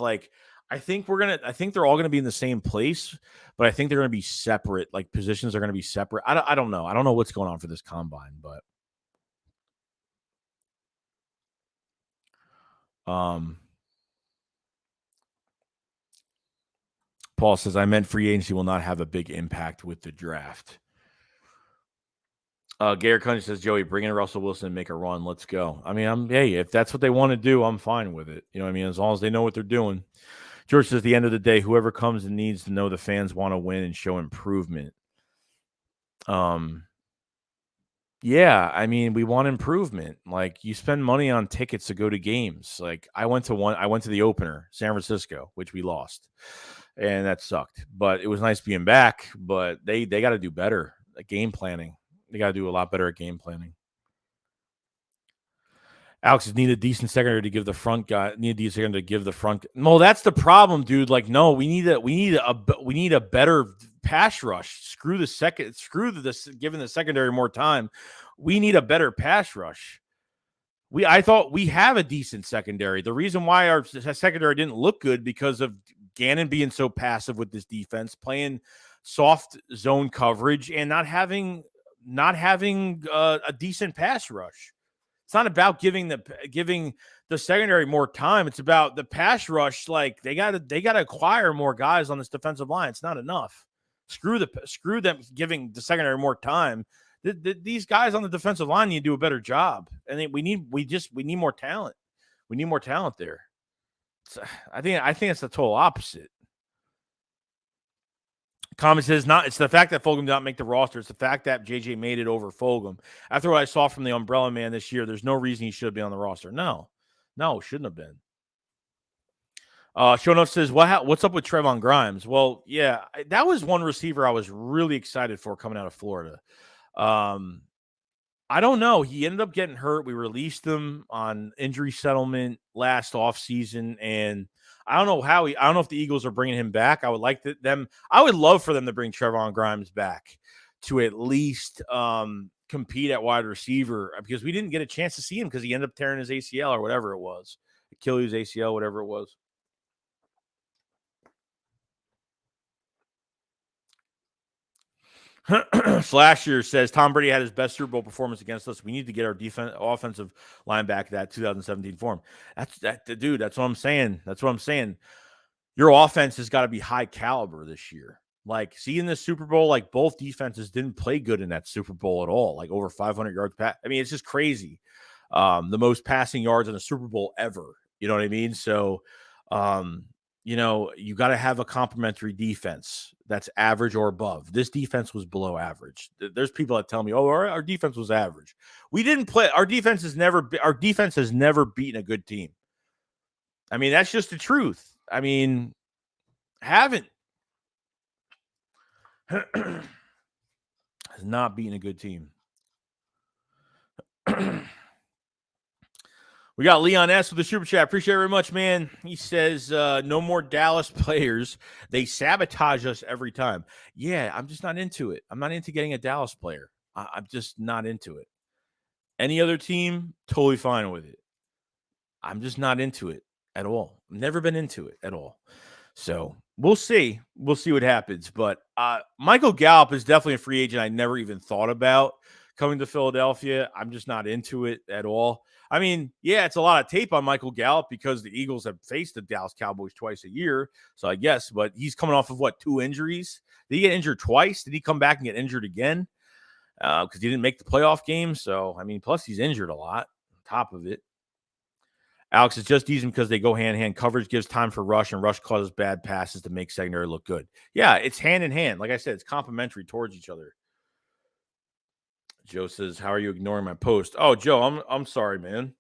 I think they're all gonna be in the same place, but I think they're gonna be separate. Positions are gonna be separate. I don't know. I don't know what's going on for this combine, but Paul says, I meant free agency will not have a big impact with the draft. Garrett Cunningham says, Joey, bring in Russell Wilson and make a run. Let's go. I mean, if that's what they want to do, I'm fine with it. You know what I mean? As long as they know what they're doing. George says, at the end of the day, whoever comes and needs to know the fans want to win and show improvement. Yeah, I mean, we want improvement. You spend money on tickets to go to games. I went to the opener, San Francisco, which we lost, and that sucked. But it was nice being back. But they got to do better at game planning. They got to do a lot better at game planning. Alex need a decent secondary to give the front guy. Need a decent secondary to give the front. No, that's the problem, dude. No, we need a better pass rush. Screw this. Giving the secondary more time. We need a better pass rush. I thought we have a decent secondary. The reason why our secondary didn't look good because of Gannon being so passive with this defense, playing soft zone coverage, and not having a decent pass rush. It's not about giving the secondary more time. It's about the pass rush. They got to acquire more guys on this defensive line. It's not enough. Screw them giving the secondary more time. These guys on the defensive line need to do a better job. And we need more talent. We need more talent there. I think it's the total opposite. Comment says, it's the fact that Fulgham did not make the roster. It's the fact that JJ made it over Fulgham. After what I saw from the Umbrella Man this year, there's no reason he should be on the roster. No, shouldn't have been. Show Enough says, what's up with Trevon Grimes? Well, yeah, that was one receiver I was really excited for coming out of Florida. I don't know. He ended up getting hurt. We released him on injury settlement last offseason, and I don't know I don't know if the Eagles are bringing him back. I would like I would love for them to bring Trevon Grimes back to at least compete at wide receiver, because we didn't get a chance to see him because he ended up tearing his ACL or whatever it was. Achilles, ACL, whatever it was. Slasher says Tom Brady had his best Super Bowl performance against us. We need to get our offensive line back to that 2017 form. Dude. That's what I'm saying. That's what I'm saying. Your offense has got to be high caliber this year. Like, see, in this Super Bowl, like, both defenses didn't play good in that Super Bowl at all. Like, over 500 yards. I mean, it's just crazy. The most passing yards in a Super Bowl ever. You know what I mean? So, you got to have a complementary defense that's average or above. This defense was below average. There's people that tell me, "Oh, our defense was average." We didn't play. Our defense has never beaten a good team. I mean, that's just the truth. I mean, haven't has not beaten a good team. We got Leon S. with the super chat. Appreciate it very much, man. He says, no more Dallas players. They sabotage us every time. Yeah, I'm just not into it. I'm not into getting a Dallas player. I'm just not into it. Any other team, totally fine with it. I'm just not into it at all. Never been into it at all. So we'll see. We'll see what happens. But Michael Gallup is definitely a free agent I never even thought about coming to Philadelphia. I'm just not into it at all. I mean, yeah, it's a lot of tape on Michael Gallup because the Eagles have faced the Dallas Cowboys twice a year. So I guess, but he's coming off of 2 injuries? Did he get injured twice? Did he come back and get injured again? Because he didn't make the playoff game. So, I mean, plus he's injured a lot on top of it. Alex, it's just easy because they go hand-in-hand. Coverage gives time for rush, and rush causes bad passes to make secondary look good. Yeah, it's hand-in-hand. Like I said, it's complementary towards each other. Joe says, how are you ignoring my post? Oh, Joe, I'm sorry, man.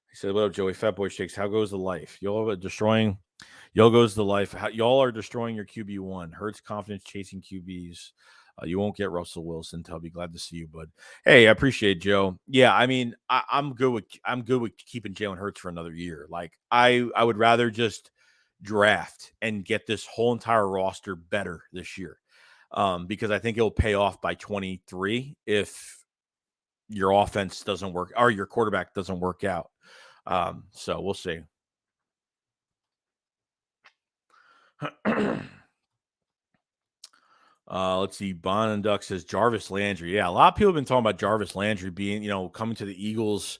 He said, what up, Joey? Fat Boy Shakes. How goes the life? Y'all are destroying. Y'all goes the life. Y'all are destroying your QB1. Hurts confidence chasing QBs. You won't get Russell Wilson. I'll be glad to see you, bud. Hey, I appreciate it, Joe. Yeah, I mean, I'm good with keeping Jalen Hurts for another year. Like, I would rather just draft and get this whole entire roster better this year. Because I think it'll pay off by 23 if your offense doesn't work or your quarterback doesn't work out. So we'll see. Let's see. Bon and Duck says Jarvis Landry. Yeah, a lot of people have been talking about Jarvis Landry being, coming to the Eagles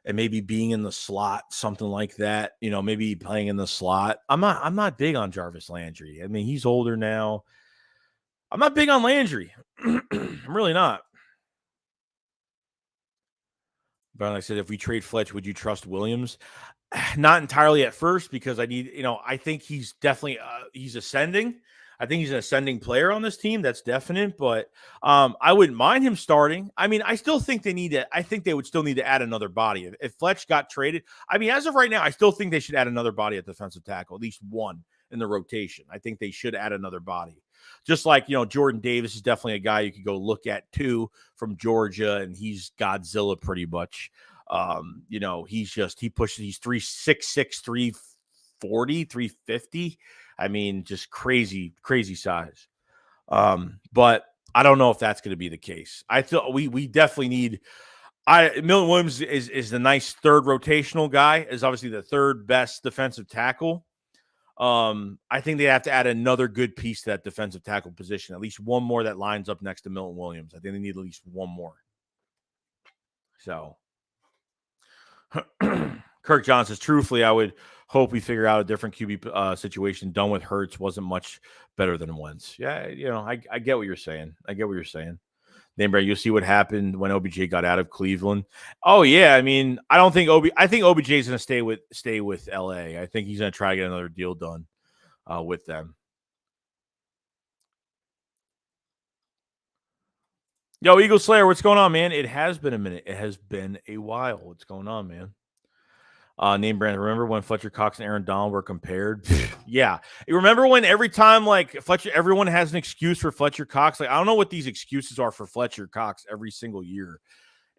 and maybe being in the slot, something like that. Maybe playing in the slot. I'm not big on Jarvis Landry. I mean, he's older now. I'm not big on Landry. I'm really not. But like I said, if we trade Fletch, would you trust Williams? Not entirely at first because I think he's definitely he's ascending. I think he's an ascending player on this team. That's definite. But I wouldn't mind him starting. I mean, I still think I think they would still need to add another body. If Fletch got traded, I mean, as of right now, I still think they should add another body at defensive tackle, at least one in the rotation. I think they should add another body. Just like, Jordan Davis is definitely a guy you could go look at too from Georgia, and he's Godzilla pretty much. He pushes, he's 366, 340, 350. I mean, just crazy size. But I don't know if that's going to be the case. I feel we definitely need. Milton Williams is the nice third rotational guy, is obviously the third best defensive tackle. I think they have to add another good piece to that defensive tackle position, at least one more that lines up next to Milton Williams. I think they need at least one more. So Kirk Johnson says, truthfully, I would hope we figure out a different QB situation. Done with Hurts wasn't much better than Wentz. Yeah, I get what you're saying. Namebrand, you'll see what happened when OBJ got out of Cleveland. Oh yeah, I mean, I think OBJ is going to stay with LA. I think he's going to try to get another deal done with them. Yo, Eagle Slayer, what's going on, man? It has been a minute. It has been a while. What's going on, man? Name brand. Remember when Fletcher Cox and Aaron Donald were compared? Yeah. You remember when every time Fletcher, everyone has an excuse for Fletcher Cox? Like, I don't know what these excuses are for Fletcher Cox every single year.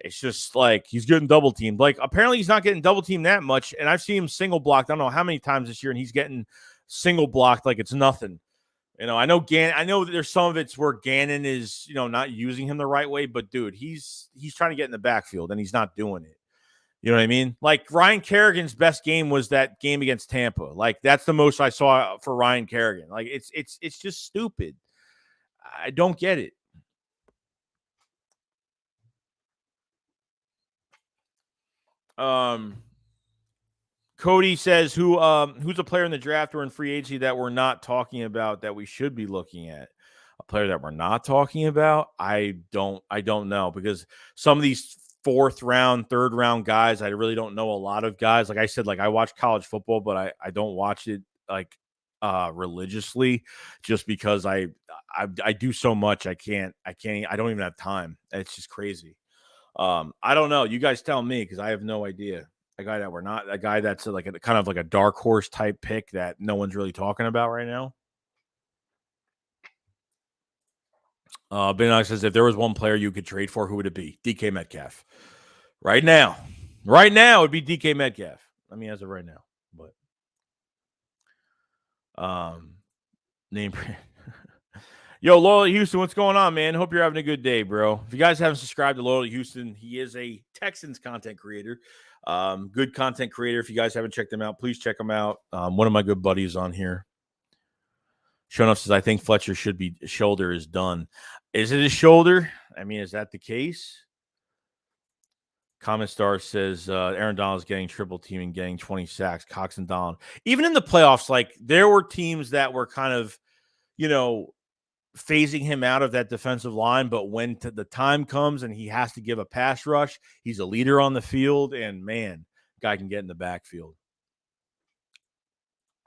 It's just like he's getting double teamed. Like apparently he's not getting double teamed that much. And I've seen him single blocked. I don't know how many times this year, and he's getting single blocked like it's nothing. I know I know that there's some of it's where Gannon is, not using him the right way, but dude, he's trying to get in the backfield and he's not doing it. You know what I mean? Like Ryan Kerrigan's best game was that game against Tampa. Like that's the most I saw for Ryan Kerrigan. Like it's just stupid. I don't get it. Cody says who's a player in the draft or in free agency that we're not talking about that we should be looking at? A player that we're not talking about? I don't know, because some of these fourth round, third round guys, I really don't know a lot of guys. Like I said, like I watch college football, but I don't watch it like religiously, just because I do so much. I don't even have time. It's just crazy. I don't know. You guys tell me, because I have no idea. A guy that's like a kind of like a dark horse type pick that no one's really talking about right now. Ben says, if there was one player you could trade for, who would it be? DK Metcalf. Right now, it'd be DK Metcalf. I mean, as of right now, but name. Yo, Loyal Houston, what's going on, man? Hope you're having a good day, bro. If you guys haven't subscribed to Loyal Houston, he is a Texans content creator. Good content creator. If you guys haven't checked him out, please check him out. One of my good buddies on here. Shonuff says, I think Fletcher shoulder is done. Is it his shoulder? I mean, is that the case? Comment Star says Aaron Donald is getting triple team and getting 20 sacks. Cox and Donald. Even in the playoffs, like there were teams that were kind of, phasing him out of that defensive line. But when the time comes and he has to give a pass rush, he's a leader on the field. And man, guy can get in the backfield.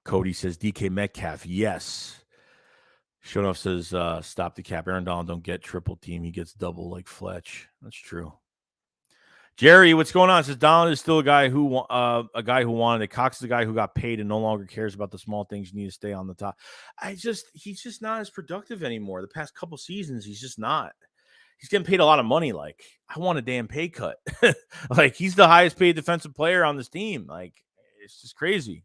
Cody says DK Metcalf. Yes. Shonoff says, stop the cap. Aaron Donald don't get triple team. He gets double like Fletch. That's true. Jerry, what's going on? It says Donald is still a guy who wanted it. Cox is the guy who got paid and no longer cares about the small things. You need to stay on the top. He's just not as productive anymore. The past couple seasons, he's just not. He's getting paid a lot of money. Like, I want a damn pay cut. Like, he's the highest paid defensive player on this team. Like, it's just crazy.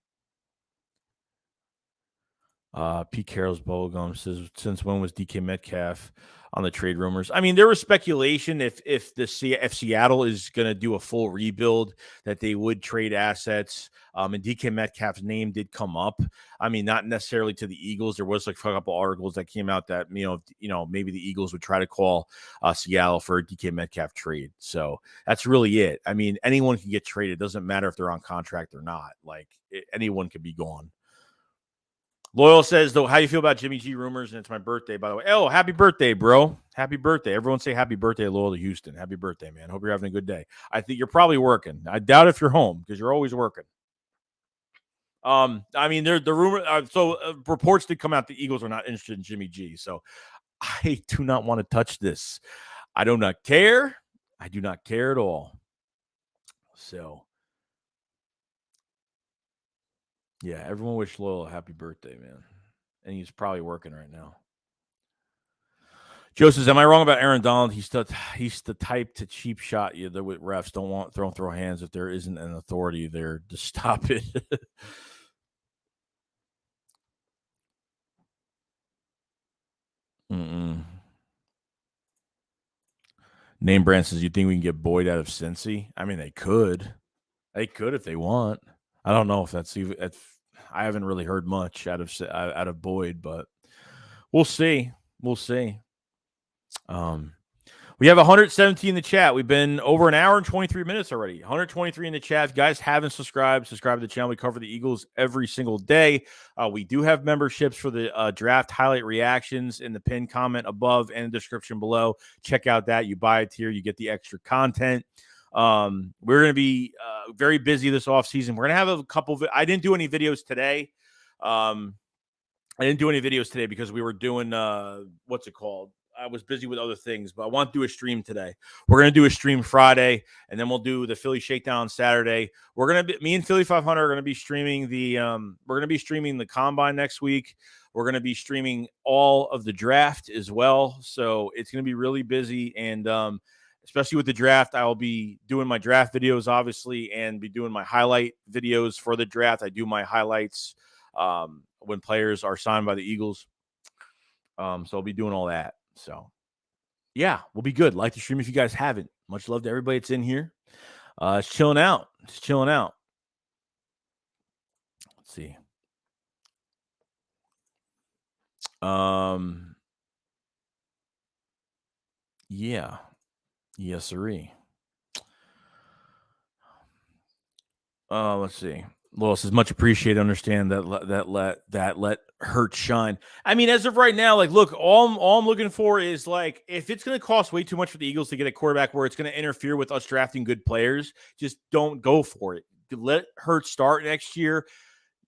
Pete Carroll's bubblegum says, since when was DK Metcalf on the trade rumors? I mean, there was speculation if Seattle is going to do a full rebuild that they would trade assets. And DK Metcalf's name did come up. I mean, not necessarily to the Eagles. There was like a couple articles that came out that maybe the Eagles would try to call Seattle for a DK Metcalf trade. So that's really it. I mean, anyone can get traded. It doesn't matter if they're on contract or not. Like anyone could be gone. Loyal says, though, how you feel about Jimmy G rumors? And it's my birthday, by the way. Oh, happy birthday, bro. Happy birthday. Everyone say happy birthday, Loyal to Houston. Happy birthday, man. Hope you're having a good day. I think you're probably working. I doubt if you're home because you're always working. I mean, the rumor. Reports did come out the Eagles are not interested in Jimmy G. So I do not want to touch this. I do not care. I do not care at all. So, yeah, everyone wish Loyal a happy birthday, man. And he's probably working right now. Joe says, am I wrong about Aaron Donald? He's the type to cheap shot you that with refs don't throw hands if there isn't an authority there to stop it. Name brand says, you think we can get Boyd out of Cincy? I mean, they could. They could if they want. I don't know if that's even. I haven't really heard much out of Boyd, but we'll see. We'll see. We have 117 in the chat. We've been over an hour and 23 minutes already. 123 in the chat. If you guys haven't subscribe to the channel. We cover the Eagles every single day. We do have memberships for the draft highlight reactions in the pinned comment above and the description below. Check out that. You buy it here. You get the extra content. We're going to be very busy this offseason. We're going to have a couple of – I didn't do any videos today. Because we were doing what's it called? I was busy with other things, but I want to do a stream today. We're going to do a stream Friday, and then we'll do the Philly Shakedown on Saturday. Me and Philly 500 are going to be streaming the Combine next week. We're going to be streaming all of the draft as well. So it's going to be really busy. And especially with the draft. I will be doing my draft videos, obviously, and be doing my highlight videos for the draft. I do my highlights when players are signed by the Eagles. So I'll be doing all that. So, yeah, we'll be good. Like the stream if you guys haven't. Much love to everybody that's in here. It's chilling out. It's chilling out. Let's see. Yeah. Yes, sirree. Let's see. Lois is much appreciated. Understand that let Hurts shine. I mean, as of right now, like, look, all I'm looking for is like, if it's going to cost way too much for the Eagles to get a quarterback where it's going to interfere with us drafting good players, just don't go for it. Let Hurts start next year.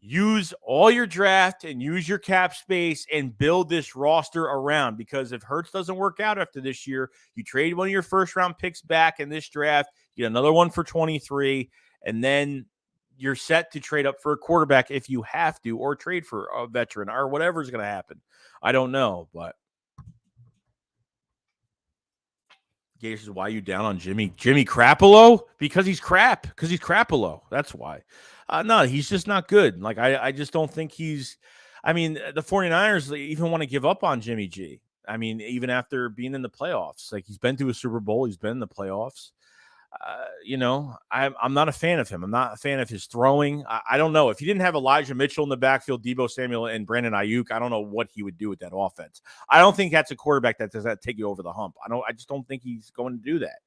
Use all your draft and use your cap space and build this roster around, because if Hurts doesn't work out after this year, you trade one of your first round picks back in this draft, you get another one for 23, and then you're set to trade up for a quarterback if you have to, or trade for a veteran or whatever's going to happen. I don't know, but Gators, why are you down on Jimmy Garoppolo? Because he's crap. Because he's Garoppolo. That's why. No, he's just not good. Like, I just don't think he's – I mean, the 49ers even want to give up on Jimmy G. I mean, even after being in the playoffs. Like, he's been to a Super Bowl. He's been in the playoffs. I'm not a fan of him. I'm not a fan of his throwing. I don't know. If he didn't have Elijah Mitchell in the backfield, Deebo Samuel, and Brandon Ayuk, I don't know what he would do with that offense. I don't think that's a quarterback that does that take you over the hump. I just don't think he's going to do that.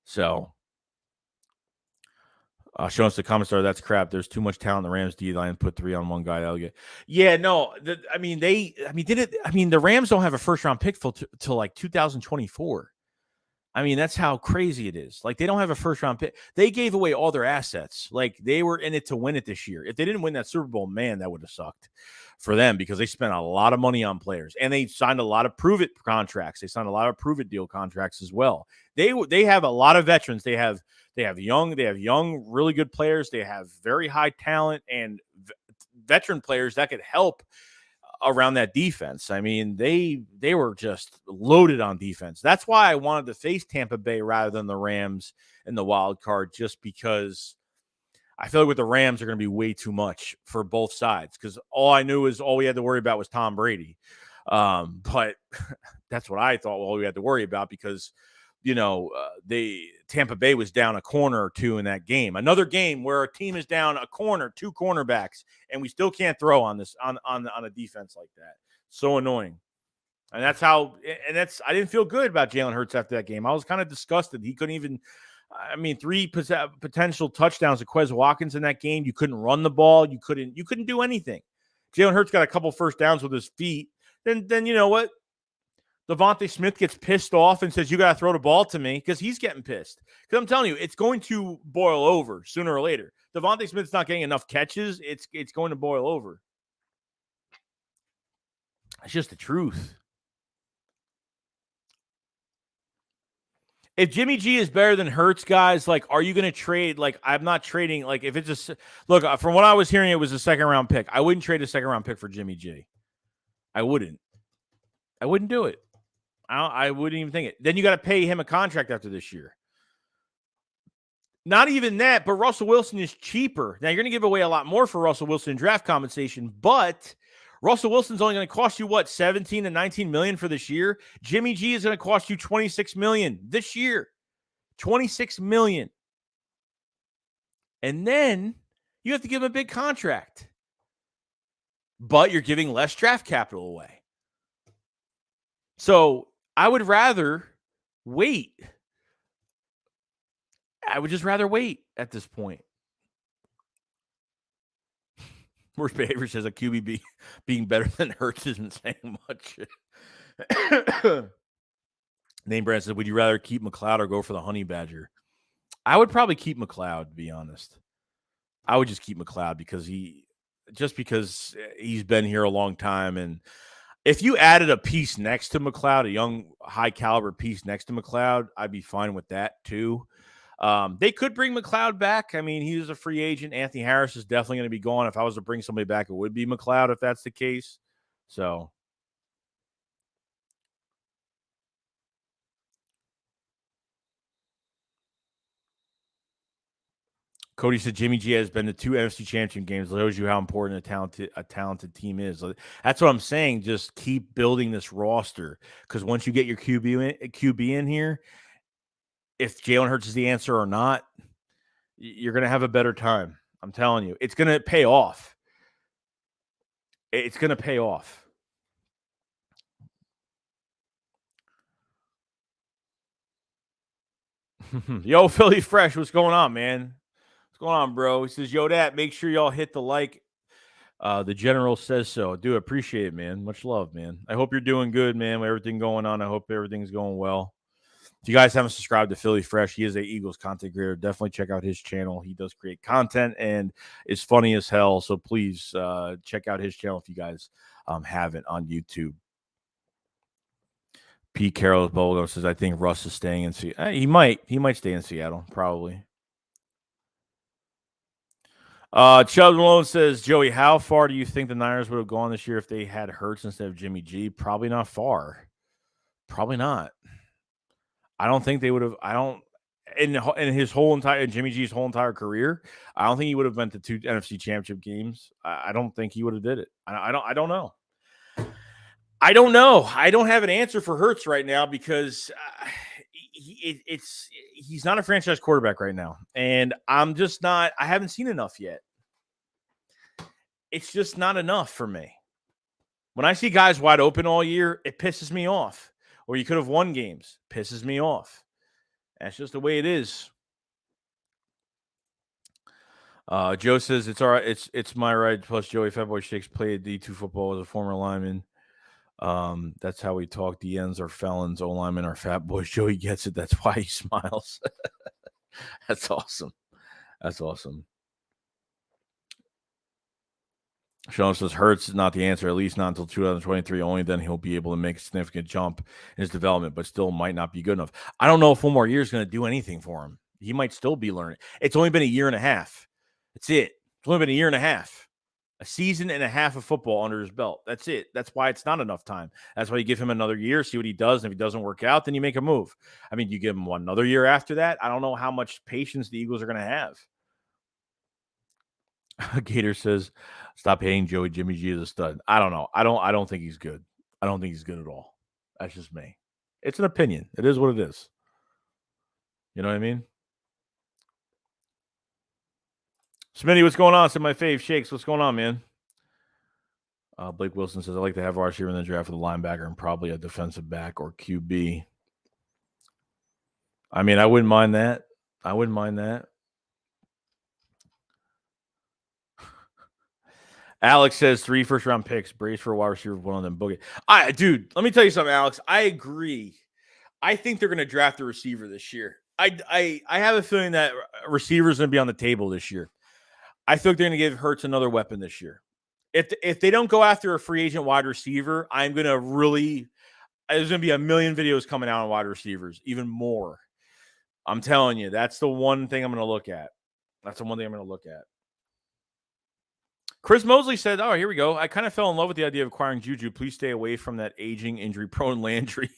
So, showing us the comments are that's crap. There's too much talent in the Rams D line. Put 3 on one guy. Yeah, no. The Rams don't have a first round pick till like 2024. I mean, that's how crazy it is. Like, they don't have a first round pick. They gave away all their assets. Like, they were in it to win it this year. If they didn't win that Super Bowl, man, that would have sucked for them, because they spent a lot of money on players, and they signed a lot of prove it contracts. They signed a lot of prove it deal contracts as well. They have a lot of veterans. They have young, really good players. They have very high talent and veteran players that could help around that defense. I mean, they were just loaded on defense. That's why I wanted to face Tampa Bay rather than the Rams in the wild card, just because I feel like with the Rams are going to be way too much for both sides, because all we had to worry about was Tom Brady. But that's what I thought all we had to worry about, because Tampa Bay was down a corner or two in that game. Another game where a team is down a corner, 2 cornerbacks, and we still can't throw on this on a defense like that. So annoying. And that's how. And I didn't feel good about Jalen Hurts after that game. I was kind of disgusted. He couldn't even. I mean, 3 potential touchdowns to Quez Watkins in that game. You couldn't run the ball. You couldn't do anything. Jalen Hurts got a couple first downs with his feet. Then you know what? Devontae Smith gets pissed off and says, you got to throw the ball to me, because he's getting pissed. Because I'm telling you, it's going to boil over sooner or later. Devontae Smith's not getting enough catches. It's going to boil over. It's just the truth. If Jimmy G is better than Hurts, guys, like, are you going to trade? Like, I'm not trading. Like, if it's look, from what I was hearing, it was a second-round pick. I wouldn't trade a second-round pick for Jimmy G. I wouldn't do it. I wouldn't even think it. Then you got to pay him a contract after this year. Not even that, but Russell Wilson is cheaper. Now, you're going to give away a lot more for Russell Wilson in draft compensation, but Russell Wilson's only going to cost you, what, 17 to 19 million for this year? Jimmy G is going to cost you 26 million this year. 26 million. And then you have to give him a big contract. But you're giving less draft capital away. So I would rather wait. I would just rather wait at this point. Worst behavior says a QB being better than Hurts isn't saying much. Name Brand says, would you rather keep McLeod or go for the Honey Badger? I would probably keep McLeod, to be honest. I would just keep McLeod because he's been here a long time. And if you added a piece next to McLeod, a young, high-caliber piece next to McLeod, I'd be fine with that too. They could bring McLeod back. I mean, he was a free agent. Anthony Harris is definitely going to be gone. If I was to bring somebody back, it would be McLeod if that's the case. So, Cody said Jimmy G has been to 2 NFC Championship games. It shows you how important a talented team is. That's what I'm saying. Just keep building this roster, because once you get your QB in here, if Jalen Hurts is the answer or not, you're going to have a better time. I'm telling you, it's going to pay off. It's going to pay off. Yo, Philly Fresh, what's going on, man? What's going on, bro? He says, yo, that, make sure y'all hit the like. The general says so. Do appreciate it, man. Much love, man. I hope you're doing good, man. With everything going on, I hope everything's going well. If you guys haven't subscribed to Philly Fresh, he is a Eagles content creator. Definitely check out his channel. He does create content and is funny as hell. So please check out his channel if you guys haven't on YouTube. Pete Carroll's Bogo says, I think Russ is staying in Seattle. He might stay in Seattle, probably. Chubb Malone says, Joey, how far do you think the Niners would have gone this year if they had Hurts instead of Jimmy G? Probably not far. Probably not. I don't think they would have. I don't. In his whole entire Jimmy G's whole entire career, I don't think he would have went to 2 NFC Championship games. I don't think he would have did it. I don't know. I don't know. I don't have an answer for Hurts right now because he's not a franchise quarterback right now, and I'm just not. I haven't seen enough yet. It's just not enough for me. When I see guys wide open all year, it pisses me off. Or you could have won games, pisses me off. That's just the way it is. Joe says it's all right. It's my right. Plus, Joey Fatboy Shakes played D2 football as a former lineman. That's how we talk. DNs are felons. O linemen are fat boys. Joey gets it. That's why he smiles. That's awesome. That's awesome. Sean says Hurts is not the answer, at least not until 2023. Only then he'll be able to make a significant jump in his development, but still might not be good enough. I don't know if one more year is going to do anything for him. He might still be learning. It's only been a year and a half. That's it. It's only been a year and a half. A season and a half of football under his belt. That's it. That's why it's not enough time. That's why you give him another year, see what he does. And if he doesn't work out, then you make a move. I mean, you give him another year after that. I don't know how much patience the Eagles are going to have. Gator says, stop hating Joey. Jimmy G is a stud. I don't know. I don't think he's good. I don't think he's good at all. That's just me. It's an opinion. It is what it is. You know what I mean? Smitty, what's going on? Said my fave. Shakes, what's going on, man? Blake Wilson says, I like to have our receiver in the draft for the linebacker and probably a defensive back or QB. I mean, I wouldn't mind that. I wouldn't mind that. Alex says 3 first-round picks. Brace for a wide receiver, one of them. Boogie. Dude, let me tell you something, Alex. I agree. I think they're going to draft a receiver this year. I have a feeling that receivers going to be on the table this year. I think they're going to give Hurts another weapon this year. If they don't go after a free agent wide receiver, I'm going to really – there's going to be a million videos coming out on wide receivers, even more. I'm telling you, that's the one thing I'm going to look at. That's the one thing I'm going to look at. Chris Mosley said, oh, here we go. I kind of fell in love with the idea of acquiring Juju. Please stay away from that aging, injury-prone Landry.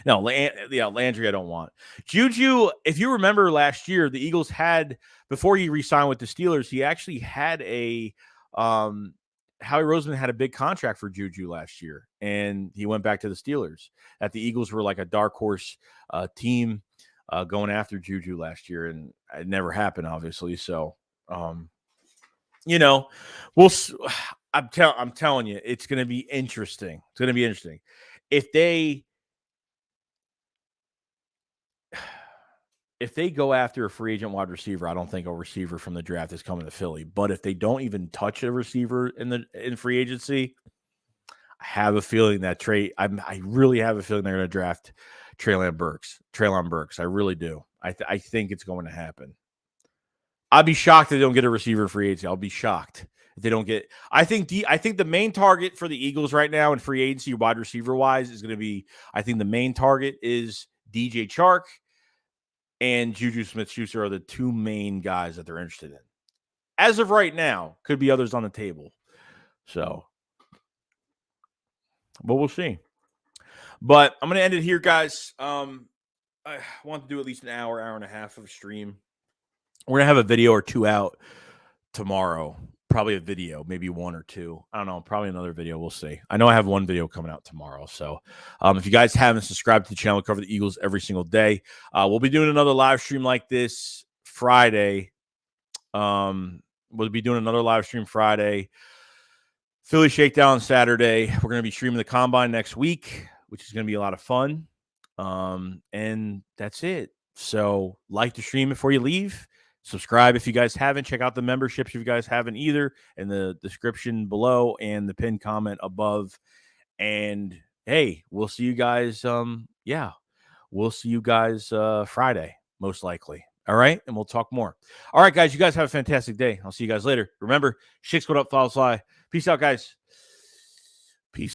No, Landry I don't want. Juju, if you remember last year, the Eagles had, before he re-signed with the Steelers, he actually had a Howie Roseman had a big contract for Juju last year, and he went back to the Steelers. That the Eagles were like a dark horse team going after Juju last year, and it never happened, obviously. So, you know, I'm telling you, it's going to be interesting. It's going to be interesting. If they go after a free agent wide receiver, I don't think a receiver from the draft is coming to Philly. But if they don't even touch a receiver in free agency, I have a feeling that I really have a feeling they're going to draft Treylon Burks. I really do. I think it's going to happen. I'd be shocked if they don't get a receiver free agency. I'll be shocked if they don't get. I think the main target for the Eagles right now in free agency, wide receiver wise, is going to be. I think the main target is DJ Chark and Juju Smith-Schuster are the two main guys that they're interested in. As of right now, could be others on the table. So, but we'll see. But I'm going to end it here, guys. I want to do at least an hour and a half of stream. We're going to have a video or two out tomorrow. Probably a video, maybe one or two. I don't know. Probably another video. We'll see. I know I have one video coming out tomorrow. So if you guys haven't subscribed to the channel, we cover the Eagles every single day. We'll be doing another live stream like this Friday. We'll be doing another live stream Friday. Philly Shakedown Saturday. We're going to be streaming the Combine next week, which is going to be a lot of fun. And that's it. So like the stream before you leave. Subscribe if you guys haven't. Check out the memberships if you guys haven't either in the description below and the pinned comment above. And hey, we'll see you guys. We'll see you guys Friday, most likely. All right. And we'll talk more. All right, guys. You guys have a fantastic day. I'll see you guys later. Remember, SHAKESQUAD up, follow, fly. Peace out, guys.